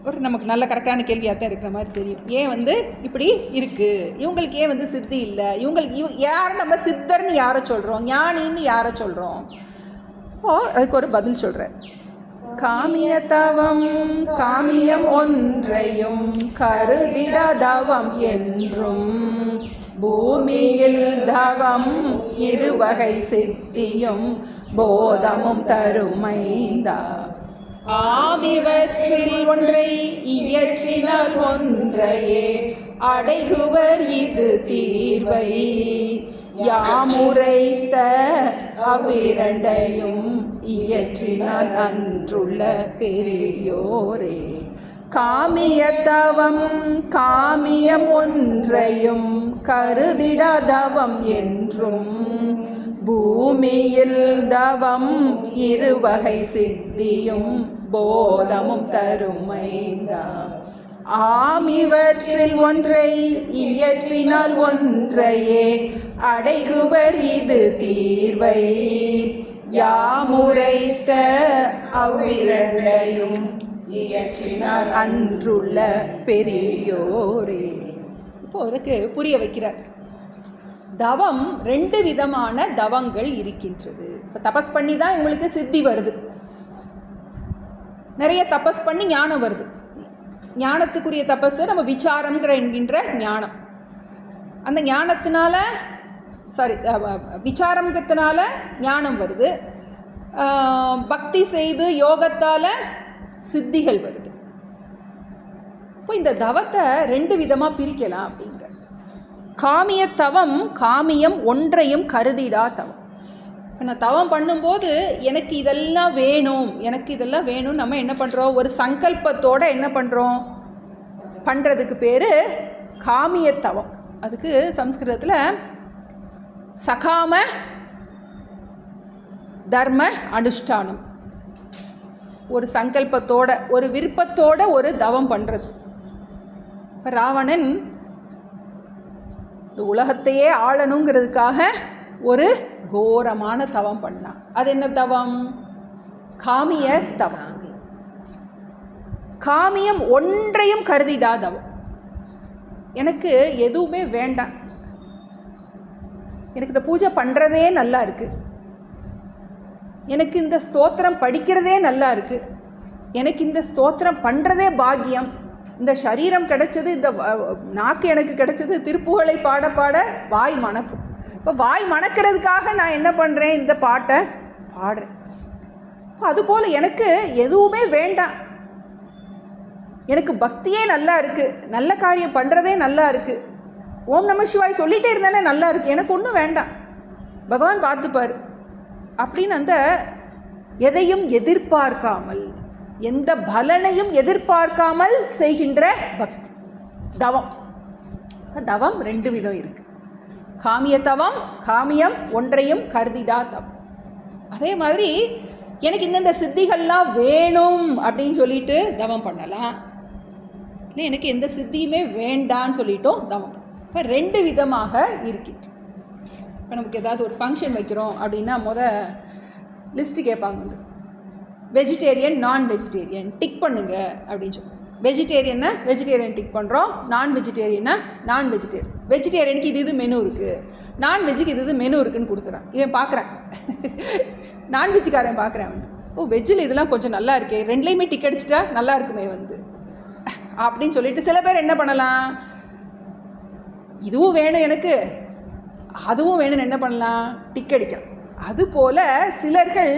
Speaker 1: ஒரு நமக்கு நல்ல கரெக்டான கேள்வியாக தான் இருக்கிற மாதிரி தெரியும். ஏன் இப்படி இருக்குது, இவங்களுக்கு ஏன் சித்தி இல்லை, இவங்களுக்கு யாரை நம்ம சித்தர்னு யாரை சொல்கிறோம், ஞானின்னு யாரை சொல்கிறோம்? அதுக்கு ஒரு பதில் சொல்கிறேன். காமியதவம் காமியம் ஒன்றையும் கருதிட தவம் என்றும் பூமியில் தவம் இருவகை சித்தியும் போதமும் தருமைந்தா. ஆமிவற்றில் ஒன்றை இயற்றினால் ஒன்றையே அடைகுவர் இது தீர்வை. யாமுரைத்த அவ்விரண்டையும் இயற்றினால் அன்றுள்ள பெரியோரே. காமியதவம் காமியம் ஒன்றையும் கருதிடதவம் என்றும் பூமியில் தவம் இருவகை சித்தியும் போதமும் தருமைந்தா. ஆமிவற்றில் ஒன்றை இயற்றினால் ஒன்றையே அடைகுவர் இது தீர்வை. யாமுரைத்த அவ்விரண்டையும் இயற்றினார் அன்றுள்ள பெரியோரே. இப்போ அதுக்கு புரிய வைக்கிறார். தவம் ரெண்டு விதமான தவங்கள் இருக்கின்றது. இப்போ தபஸ் பண்ணி தான் உங்களுக்கு சித்தி வருது, நிறைய தபஸ் பண்ணி ஞானம் வருது. ஞானத்துக்குரிய தபஸ் நம்ம விசாரம்ங்கிற என்கின்ற ஞானம். அந்த ஞானத்தினால விசாரம்ங்கிறதுனால ஞானம் வருது. பக்தி செய்து யோகத்தால் சித்திகள் வருது. இப்போ இந்த தவத்தை ரெண்டு விதமாக பிரிக்கலாம் அப்படிங்கிற. காமிய தவம் காமியம் ஒன்றையும் கருதிடா தவம். இப்போ நான் தவம் பண்ணும்போது எனக்கு இதெல்லாம் வேணும் நம்ம என்ன பண்ணுறோம், ஒரு சங்கல்பத்தோடு என்ன பண்ணுறோம், பண்ணுறதுக்கு பேர் காமிய தவம். அதுக்கு சம்ஸ்கிருதத்தில் சகாம தர்ம அனுஷ்டானம். ஒரு சங்கல்பத்தோட ஒரு விருப்பத்தோட ஒரு தவம் பண்ணுறது. ராவணன் இந்த உலகத்தையே ஆளணுங்கிறதுக்காக ஒரு கோரமான தவம் பண்ணான். அது என்ன தவம்? காமிய தவம். காமியம் ஒன்றையும் கருதிடாதவம். எனக்கு எதுவுமே வேண்டாம், எனக்கு இந்த பூஜை பண்ணுறதே நல்லா இருக்குது, எனக்கு இந்த ஸ்தோத்திரம் படிக்கிறதே நல்லா இருக்குது, எனக்கு இந்த ஸ்தோத்திரம் பண்ணுறதே பாக்கியம், இந்த சரீரம் கிடைச்சது, இந்த நாக்கு எனக்கு கிடைச்சது, திருப்புகழை பாட பாட வாய் மணக்கும். இப்போ வாய் மணக்கிறதுக்காக நான் என்ன பண்ணுறேன்? இந்த பாட்டை பாடுறேன். இப்போ அதுபோல் எனக்கு எதுவுமே வேண்டாம், எனக்கு பக்தியே நல்லா இருக்குது, நல்ல காரியம் பண்ணுறதே நல்லா இருக்குது, ஓம் நம சிவாய் சொல்லிகிட்டே இருந்தானே நல்லா இருக்குது, எனக்கு ஒன்றும் வேண்டாம், பகவான் பார்த்துப்பார் அப்படின்னு அந்த எதையும் எதிர்பார்க்காமல், எந்த பலனையும் எதிர்பார்க்காமல் செய்கின்ற பக்தி தவம். தவம் 2 விதம் இருக்குது. காமிய தவம், காமியம் ஒன்றையும் கருதிடா தவம். அதே மாதிரி எனக்கு இந்தந்த சித்திகள்லாம் வேணும் அப்படின்னு சொல்லிட்டு தவம் பண்ணலாம், இல்லை எனக்கு எந்த சித்தியுமே வேண்டான்னு சொல்லிட்டோம் தவம். இப்போ 2 விதமாக இருக்கிட்டு. இப்போ நமக்கு ஏதாவது ஒரு ஃபங்க்ஷன் வைக்கிறோம் அப்படின்னா லிஸ்ட்டு கேட்பாங்க, வந்து வெஜிடேரியன் நான் வெஜிடேரியன் டிக் பண்ணுங்க அப்படின்னு சொல்லி. வெஜிடேரியன்னா வெஜிடேரியன் டிக் பண்ணுறோம், நான் வெஜிடேரியனா நான் வெஜிடேரியன். வெஜிடேரியனுக்கு இது மெனு இருக்குது, நான்வெஜ்ஜுக்கு இது மெனு இருக்குதுன்னு கொடுத்துறான். இவன் பார்க்குறேன், நான்வெஜ்ஜுக்காரன் பார்க்குறேன், வந்து ஓ வெஜ்ஜில் இதெல்லாம் கொஞ்சம் நல்லா இருக்கே, 2லேயுமே டிக் அடிச்சிட்டா நல்லா இருக்குமே வந்து அப்படின்னு சொல்லிட்டு சில பேர் என்ன பண்ணலாம், இதுவும் வேணும் எனக்கு அதுவும் வேணும்னு என்ன பண்ணலாம், டிக் அடிக்கலாம். அதுபோல் சிலர்கள்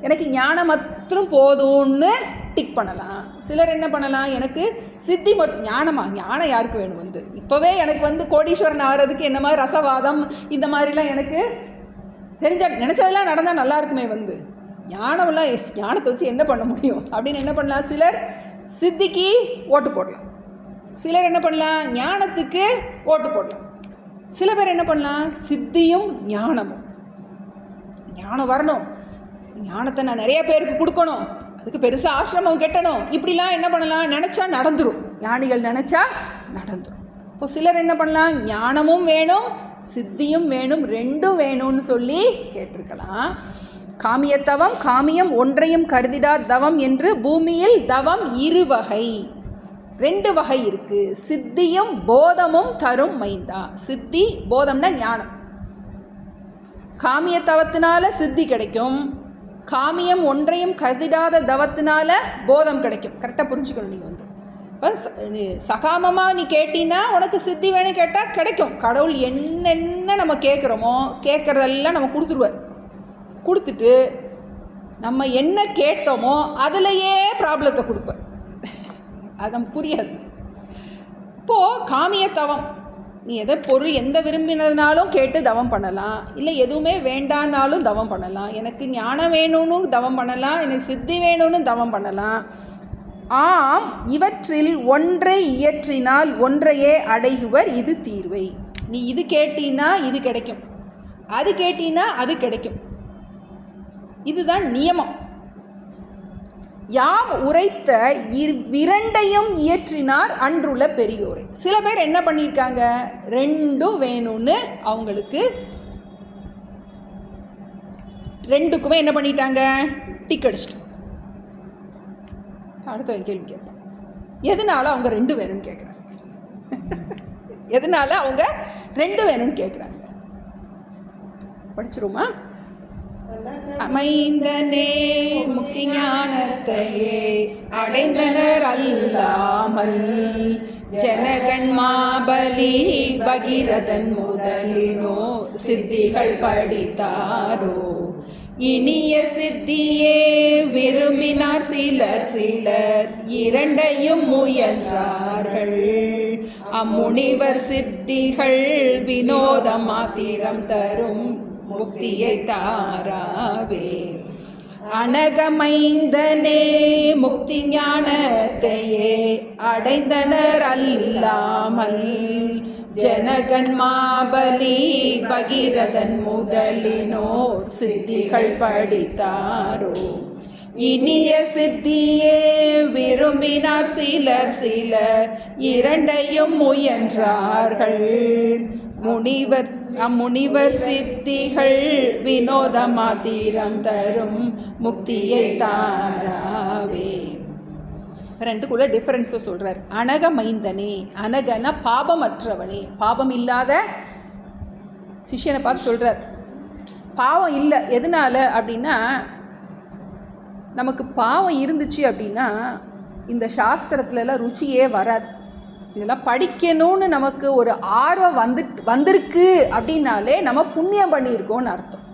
Speaker 1: எனக்கு ஞானம் மாத்திரம் போதும்னு டிக் பண்ணலாம். சிலர் என்ன பண்ணலாம், எனக்கு சித்தி ஞானம் யாருக்கு வேணும், வந்து இப்போவே எனக்கு வந்து கோடீஸ்வரன் ஆகிறதுக்கு என்ன மாதிரி ரசவாதம் இந்த மாதிரிலாம் எனக்கு நினச்சதெல்லாம் நடந்தால் நல்லா இருக்குமே, வந்து ஞானம்லாம் ஞானத்தை வச்சு என்ன பண்ண முடியும் அப்படின்னு என்ன பண்ணலாம். சிலர் சித்திக்கு ஓட்டு போடலாம், சிலர் என்ன பண்ணலாம் ஞானத்துக்கு ஓட்டு போடலாம். சில பேர் என்ன பண்ணலாம், சித்தியும் ஞானமும், ஞானம் வரணும், ஞானத்தை நான் நிறைய பேருக்கு கொடுக்கணும், அதுக்கு பெருசாக ஆசிரமம் கெட்டணும், இப்படிலாம் என்ன பண்ணலாம், நினச்சா நடந்துடும், ஞானிகள் நினச்சா நடந்துடும். இப்போ சிலர் என்ன பண்ணலாம், ஞானமும் வேணும் சித்தியும் வேணும் 2ம் வேணும்னு சொல்லி கேட்டிருக்கலாம். காமியத்தவம் காமியம் ஒன்றையும் கருதிடா தவம் என்று பூமியில் தவம் 2 வகை, 2 வகை இருக்குது. சித்தியும் போதமும் தரும் மைந்தா. சித்தி போதம்னா ஞானம். காமிய தவத்தினால சித்தி கிடைக்கும், காமியம் ஒன்றையும் கருதிடாத தவத்தினால போதம் கிடைக்கும். கரெக்டாக புரிஞ்சுக்கணும். நீங்கள் வந்து இப்போ சகாமமாக நீ கேட்டீங்கன்னா உனக்கு சித்தி வேணும் கேட்டால் கிடைக்கும். கடவுள் என்னென்ன நம்ம கேட்குறோமோ கேட்குறதெல்லாம் நம்ம கொடுத்துருவார். கொடுத்துட்டு நம்ம என்ன கேட்டோமோ அதிலையே ப்ராப்ளத்தை கொடுப்பார். அது நமக்கு புரியாது. இப்போது காமிய தவம், நீ எதை பொருள் எந்த விரும்பினதுனாலும் கேட்டு தவம் பண்ணலாம், இல்லை எதுவுமே வேண்டான்னாலும் தவம் பண்ணலாம். எனக்கு ஞானம் வேணும்னு தவம் பண்ணலாம், எனக்கு சித்தி வேணும்னு தவம் பண்ணலாம். ஆம், இவற்றில் ஒன்றை இயற்றினால் ஒன்றையே அடைகுவர், இது தீர்வை. நீ இது கேட்டீன்னா இது கிடைக்கும், அது கேட்டீன்னா அது கிடைக்கும். இதுதான் நியமம். யாம் உரைத்த 2ஐயும் இயற்றினார் அன்றுள்ள பெரியோரை. சில பேர் என்ன பண்ணியிருக்காங்க, 2ம் வேணும்னு அவங்களுக்கு 2க்குமே என்ன பண்ணிட்டாங்க, டிக் அடிச்சிட்டு. அடுத்தவங்க கேள்வி கேட்பான், எதனால அவங்க 2 வேணும்னு கேட்குறாங்க, எதனால அவங்க 2 வேணும்னு கேட்குறாங்க. படிச்சிருமா? அமைந்தனே முக்தி ஞானத்தையே அடைந்தனர் அல்லாமல் ஜனகன் மாபலி பகீரதன் முதலினோ சித்திகள் படித்தாரோ. இனிய சித்தியே விரும்பினார் சிலர், 2ஐயும் முயன்றார்கள். அம்முனிவர் சித்திகள் வினோதம் மாத்திரம் தரும் முக்தியை தாராவே. அனகமைந்தனே முக்தி ஞானத்தையே அடைந்தனர் அல்லாமல் ஜனகன் மாபலி பகீரதன் முதலினோ சித்திகள் படித்தாரோ. இனிய சித்தியே விரும்பினார் சிலர் சிலர் இரண்டையும் முயன்றார்கள். முனிவர் சித்திகள் வினோத மாத்திரம் தரும் முக்தியை தாராவே. ரெண்டுக்குள்ள டிஃபரன்ஸை சொல்றார். அனக மைந்தனே, அனகன பாபமற்றவனே, பாபம் இல்லாத சிஷ்யனை பார்த்து சொல்றார். பாவம் இல்லை, எதனால அப்படின்னா, நமக்கு பாவம் இருந்துச்சு அப்படின்னா இந்த சாஸ்திரத்துலலாம் ருச்சியே வராது. இதெல்லாம் படிக்கணும்னு நமக்கு ஒரு ஆர்வம் வந்திருக்கு அப்படின்னாலே நம்ம புண்ணியம் பண்ணியிருக்கோன்னு அர்த்தம்.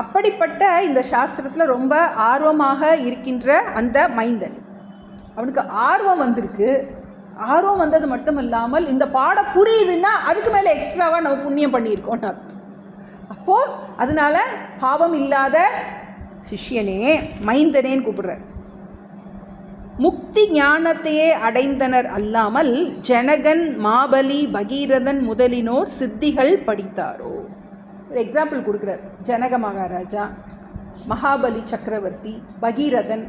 Speaker 1: அப்படிப்பட்ட இந்த சாஸ்திரத்தில் ரொம்ப ஆர்வமாக இருக்கின்ற அந்த மைந்தன், அவனுக்கு ஆர்வம் வந்திருக்கு. ஆர்வம் வந்தது மட்டும் இல்லாமல் இந்த பாடம் புரியுதுன்னா அதுக்கு மேலே எக்ஸ்ட்ராவாக நம்ம புண்ணியம் பண்ணியிருக்கோன்னு அர்த்தம். அப்போது அதனால பாவம் இல்லாத சிஷ்யனே, மைந்தனேன்னு கூப்பிடுறார். முக்தி ஞானத்தையே அடைந்தனர் அல்லாமல் ஜனகன், மாபலி, பகீரதன் முதலினோர் சித்திகள் படித்தாரோ. ஒரு எக்ஸாம்பிள் கொடுக்குறார். ஜனக மகாராஜா, மகாபலி சக்கரவர்த்தி, பகீரதன்,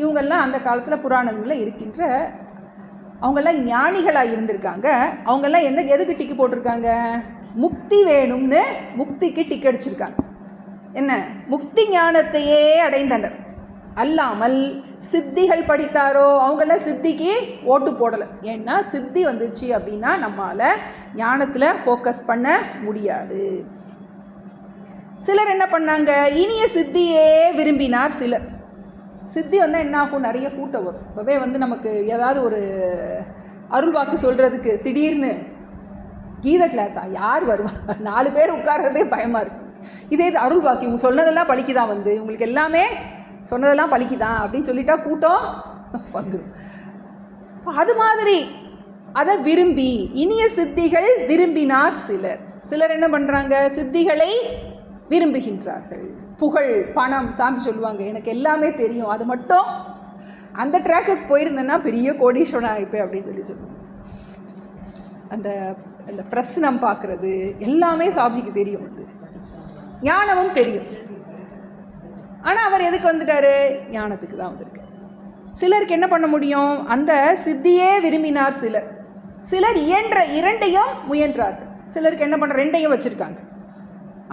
Speaker 1: இவங்கெல்லாம் அந்த காலத்தில் புராணங்களில் இருக்கின்ற அவங்கெல்லாம் ஞானிகளாக இருந்திருக்காங்க. அவங்கெல்லாம் எதுக்கு டிக்கு போட்டிருக்காங்க? முக்தி வேணும்னு முக்திக்கு டிக்கு அடிச்சிருக்காங்க. என்ன? முக்தி ஞானத்தையே அடைந்தனர் அல்லாமல் சித்திகள் படித்தாரோ. அவங்களாம் சித்திக்கு ஓட்டு போடலை. ஏன்னா சித்தி வந்துச்சு அப்படின்னா நம்மளால் ஞானத்தில் ஃபோக்கஸ் பண்ண முடியாது. சிலர் என்ன பண்ணாங்க? இனிய சித்தியே விரும்பினார் சிலர். சித்தி வந்தால் என்ன ஆகும்? நிறைய கூட்டம் வரும். இப்போவே நமக்கு ஏதாவது ஒரு அருள்வாக்கு சொல்கிறதுக்கு திடீர்னு கீத கிளாஸா யார் வருவா? 4 பேர் உட்கார்றதே பயமாக இருக்குது. இதே இது அருள்வாக்கு, இவங்க சொன்னதெல்லாம் பழிக்குதான், இவங்களுக்கு எல்லாமே சொன்னதெல்லாம் பழிக்குதான் அப்படின்னு சொல்லிட்டா கூட்டம் வந்துடும். அது மாதிரி அதை விரும்பி இனிய சித்திகள் விரும்பினார் சிலர். சிலர் என்ன பண்ணுறாங்க? சித்திகளை விரும்புகின்றார்கள். புகழ், பணம், சாமி சொல்லுவாங்க எனக்கு எல்லாமே தெரியும், அது மட்டும் அந்த ட்ராக்குக்கு போயிருந்தேன்னா பெரிய கோடீஸ்வரன் ஆகிப்பேன் அப்படின்னு சொல்லுவாங்க. அந்த பிரசனம் பார்க்குறது எல்லாமே சாமிக்கு தெரியும், ஞானமும் தெரியும். ஆனால் அவர் எதுக்கு வந்துட்டாரு? ஞானத்துக்கு தான் வந்திருக்கு. சிலருக்கு என்ன பண்ண முடியும்? அந்த சித்தியே விரும்பினார் சிலர். சிலர் இயன்ற 2ஐயும் முயன்றார்கள். சிலருக்கு என்ன பண்ணுற 2ஐயும் வச்சுருக்காங்க.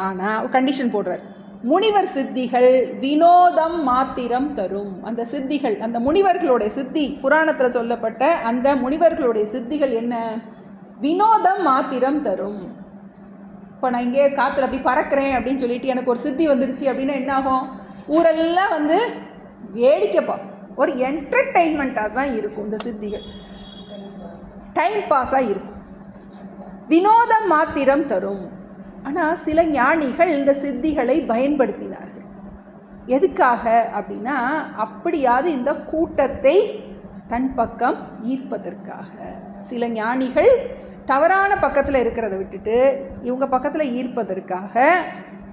Speaker 1: ஆனால் கண்டிஷன் போடுறார். முனிவர் சித்திகள் வினோதம் மாத்திரம் தரும். அந்த சித்திகள், அந்த முனிவர்களுடைய சித்தி, புராணத்தில் சொல்லப்பட்ட அந்த முனிவர்களுடைய சித்திகள் என்ன? வினோதம் மாத்திரம் தரும். இப்போ நான் இங்கே காற்றுல அப்படி பறக்கிறேன் அப்படின்னு சொல்லிட்டு எனக்கு ஒரு சித்தி வந்துடுச்சு அப்படின்னா என்ன ஆகும்? ஊரெல்லாம் வேடிக்கைப்பா, ஒரு என்டர்டெயின்மெண்ட்டாக தான் இருக்கும். இந்த சித்திகள் டைம் பாஸாக இருக்கும், வினோதம் மாத்திரம் தரும். ஆனால் சில ஞானிகள் இந்த சித்திகளை பயன்படுத்தினார்கள். எதுக்காக அப்படின்னா, அப்படியாவது இந்த கூட்டத்தை தன் பக்கம் ஈர்ப்பதற்காக. சில ஞானிகள் தவறான பக்கத்தில் இருக்கிறத விட்டுட்டு இவங்க பக்கத்தில் ஈர்ப்பதற்காக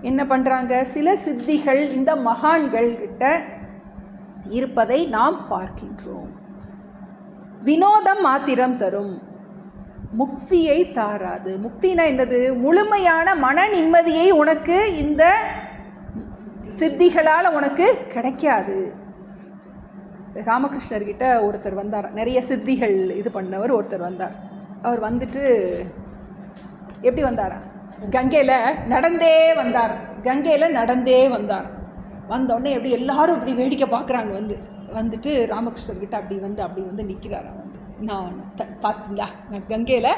Speaker 1: என்ன பண்ணுறாங்க? சில சித்திகள் இந்த மகான்கள் கிட்ட இருப்பதை நாம் பார்க்கின்றோம். வினோதம் மாத்திரம் தரும், முக்தியை தாராது. முக்தினா என்னது? முழுமையான மன நிம்மதியை உனக்கு இந்த சித்திகளால் உனக்கு கிடைக்காது. ராமகிருஷ்ணர்கிட்ட ஒருத்தர் வந்தார், நிறைய சித்திகள் இது பண்ணவர் ஒருத்தர் வந்தார். அவர் வந்துட்டு எப்படி வந்தாரா? கங்கையில் நடந்தே வந்தார். வந்தோடனே எப்படி எல்லாரும் இப்படி வேடிக்கை பார்க்குறாங்க. வந்துட்டு ராமகிருஷ்ணர்கிட்ட அப்படி வந்து நிற்கிறாராம். நான் பார்த்தீங்களா, நான் கங்கையில்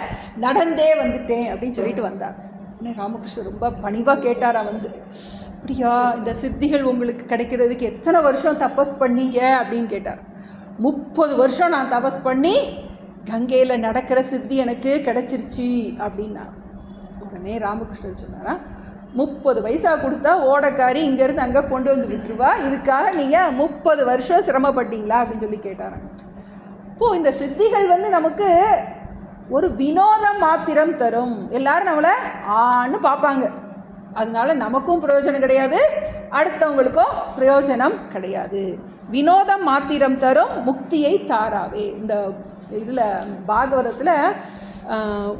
Speaker 1: நடந்தே வந்துட்டேன் அப்படின்னு சொல்லிட்டு வந்தார். உடனே ராமகிருஷ்ணர் ரொம்ப பணிவாக கேட்டாரா, அப்படியா, இந்த சித்திகள் உங்களுக்கு கிடைக்கிறதுக்கு எத்தனை வருஷம் தபஸ் பண்ணீங்க அப்படின்னு கேட்டார். 30 வருஷம் நான் தபஸ் பண்ணி கங்கையில் நடக்கிற சித்தி எனக்கு கிடச்சிருச்சு அப்படின்னா. உடனே ராமகிருஷ்ணர் சொன்னாரா, 30 பைசா கொடுத்தா ஓடக்காரி இங்கேருந்து அங்கே கொண்டு வந்து விட்டுருவா, இதுக்காக நீங்கள் 30 வருஷம் சிரமப்பட்டீங்களா அப்படின்னு சொல்லி கேட்டாராங்க. இப்போது இந்த சித்திகள் நமக்கு ஒரு வினோதம் மாத்திரம் தரும். எல்லாரும் நம்மளை ஆன்னு பார்ப்பாங்க, அதனால நமக்கும் பிரயோஜனம் கிடையாது, அடுத்தவங்களுக்கும் பிரயோஜனம் கிடையாது. வினோதம் மாத்திரம் தரும், முக்தியை தாராவே. இந்த இதில் பாகவதத்தில்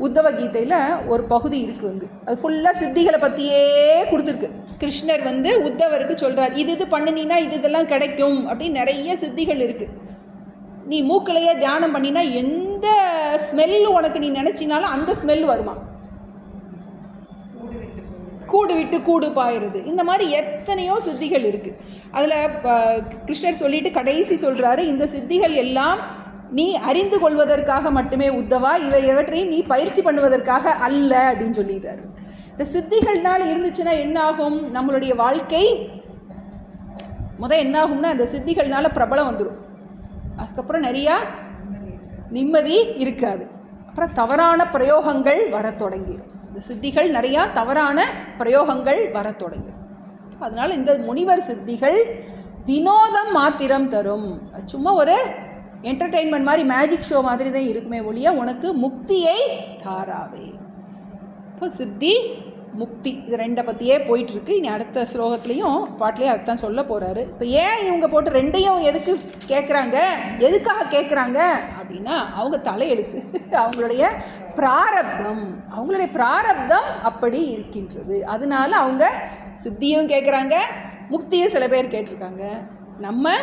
Speaker 1: உத்தவ கீதையில் ஒரு பகுதி இருக்குது அது ஃபுல்லாக சித்திகளை பற்றியே கொடுத்துருக்கு. கிருஷ்ணர் உத்தவருக்கு சொல்கிறார், இது பண்ணினா இதெல்லாம் கிடைக்கும் அப்படின்னு நிறைய சித்திகள் இருக்குது. நீ மூக்கிலையே தியானம் பண்ணினா எந்த ஸ்மெல்லு உனக்கு நீ நினச்சினாலும் அந்த ஸ்மெல் வருமா, கூடு விட்டு கூடு பாயிருது. இந்த மாதிரி எத்தனையோ சித்திகள் இருக்குது. அதில் கிருஷ்ணர் சொல்லிட்டு கடைசி சொல்கிறாரு, இந்த சித்திகள் எல்லாம் நீ அறிந்து கொள்வதற்காக மட்டுமே உத்தவா, இவற்றையும் நீ பயிற்சி பண்ணுவதற்காக அல்ல அப்படின்னு சொல்லிடுறாரு. இந்த சித்திகள்னால் இருந்துச்சுன்னா என்ன ஆகும், நம்மளுடைய வாழ்க்கை என்ன ஆகும்னா அந்த சித்திகள்னால பிரபலம் வந்துடும். அதுக்கப்புறம் நிறையா நிம்மதி இருக்காது. அப்புறம் தவறான பிரயோகங்கள் வர தொடங்கிடும். இந்த சித்திகள் நிறையா தவறான பிரயோகங்கள் வர தொடங்கிடும். அதனால் இந்த முனிவர் சித்திகள் வினோதம் மாத்திரம் தரும். சும்மா ஒரு என்டர்டெயின்மெண்ட் மாதிரி, மேஜிக் ஷோ மாதிரி தான் இருக்குமே ஒழிய உனக்கு முக்தியை தாராவே. இப்போ சித்தி முக்தி இது ரெண்டை பற்றியே போயிட்டுருக்கு. இனி அடுத்த ஸ்லோகத்துலேயும் பாட்டிலேயே அதுதான் சொல்ல போகிறாரு. இப்போ ஏன் இவங்க போட்டு ரெண்டையும் எதுக்கு கேட்குறாங்க, எதுக்காக கேட்குறாங்க அப்படின்னா அவங்க தலையெழுத்து, அவங்களுடைய பிராரப்தம் அப்படி இருக்கின்றது. அதனால அவங்க சித்தியும் கேட்குறாங்க, முக்தியும் சில பேர் கேட்டிருக்காங்க. நம்ம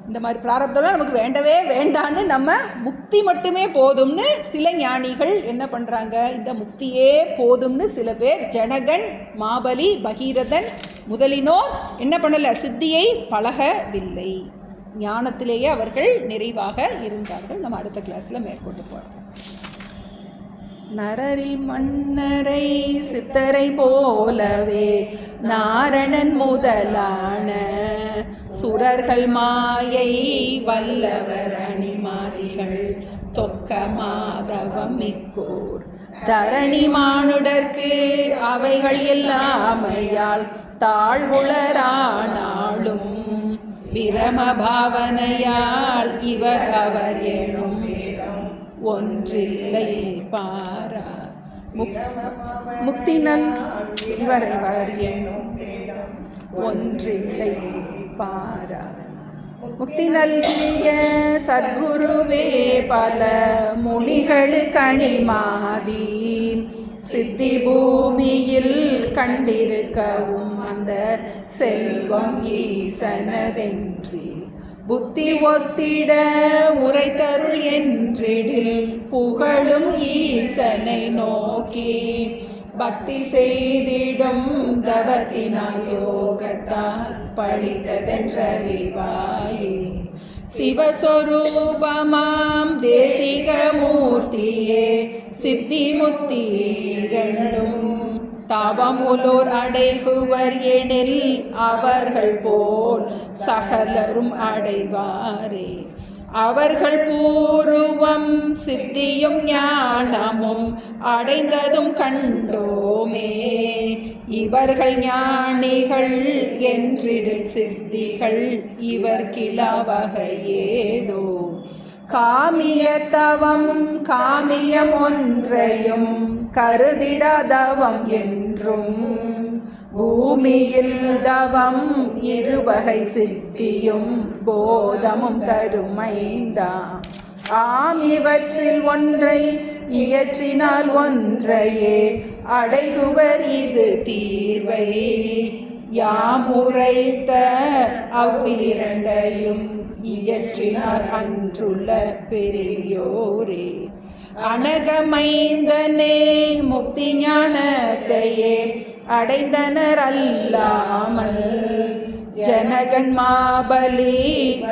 Speaker 1: இந்த மாதிரி பிராரப்தம்லாம் நமக்கு வேண்டவே வேண்டான்னு நம்ம முக்தி மட்டுமே போதும்னு சில ஞானிகள் என்ன பண்ணுறாங்க, இந்த முக்தியே போதும்னு சில பேர் ஜனகன், மாபலி, பகீரதன் முதலினோர் என்ன பண்ணலை, சித்தியை பழகவில்லை. ஞானத்திலேயே அவர்கள் நிறைவாக இருந்தார்கள். நம்ம அடுத்த கிளாஸில் மேற்கொண்டு போகிறோம். நரரில் மன்னரை சித்தரை போலவே நாரணன் முதலான சுரர்கள் மாயை வல்லவர் அணிமாதிகள் தொக்க மாதவம் மிக்கோர் தரணி மானுடர்க்கு அவைகள் எல்லாமையால் தாழ்வுளரானாலும் பிரம பாவனையால் இவர் அவர் எனும் ஒன்றில்லை பாரார். முக்தினல் இவர் எனும் ஒன்றில்லை பாரார். முக்தி நல்கிய சத்குருவே பல முனிகள் கணிமாதி சித்தி பூமியில் கண்டிருக்கவும் அந்த செல்வம் ஈசனதென்றி புத்தி ஒத்திட உரைத்தருள் என்றிடில் புகழும் ஈசனை நோக்கி பக்தி செய்திடும் தவத்தினால் யோகத்தால் படித்ததென்றறிவாயே. சிவஸ்வரூபமாம் தேசிக மூர்த்தியே சித்தி முத்தி இரண்டும் தாவம் உலோர் அடைகுவர் எனில் அவர்கள் போல் சகலரும் அடைவாரே. அவர்கள் பூர்வம் சித்தியும் ஞானமும் அடைந்ததும் கண்டோமே. இவர்கள் ஞானிகள் என்றிடில் சித்திகள் இவர் கிளவகையேதோ. காமிய தவம் காமியம் ஒன்றையும் கருதிடாதவம் என்றும் பூமியில் தவம் இருவகை சித்தியும் போதமும் தருமைந்தா. இவற்றில் ஒன்றை இயற்றினால் ஒன்றையே அடைகுவர் இது தீர்வை. யாம் உரைத்த அவ்விரண்டையும் இயற்றினார் அன்றுள்ள பெரியோரே. அனகமைந்தனே முக்தி ஞானத்தையே அடைந்தனர் அல்லாமல் ஜனகன் மாபலி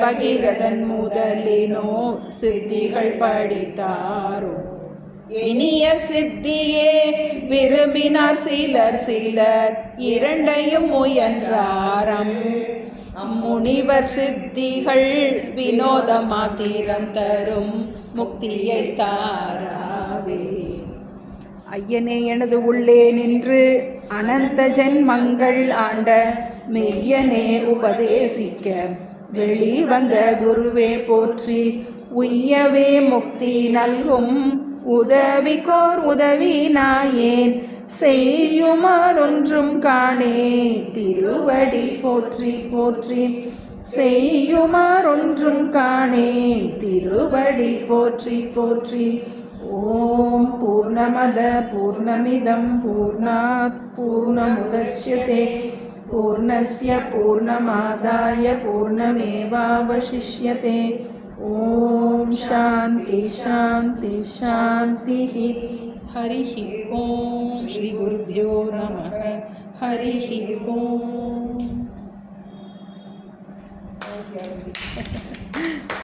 Speaker 1: பகீரதன் முதலினோ சித்திகள் படித்தாரோ. இனிய சித்தியே விரும்பினார் சிலர் இரண்டையும் முயன்றாரம். முனிவர் சித்திகள் வினோத மாத்திரம் தரும் முக்தியை தாராவே. ஐயனே எனது உள்ளே நின்று அனந்த ஜென்மங்கள் ஆண்ட மெய்யனே உபதேசிக்க வெளிவந்த குருவே போற்றி. உய்யவே முக்தி நல்கும் உதவிக்கோர் உதவி நாயேன் செய்யுமாறொன்றும் காணே திருவடி போற்றி போற்றி. செய்யுமாறொன்றும் காணே திருவடி போற்றி போற்றி. ஓம் பூர்ணமத பூர்ணமிதம் பூர்ணாத் பூர்ணமுதச்யதே பூர்ணஸ்ய பூர்ணமாதாய பூர்ணமேவாவசிஷ்யதே. ஓம் சாந்தி சாந்தி சாந்தி. ஹரி ஓம். ஸ்ரீ குருப்யோ நமः. ஹரி ஓம்.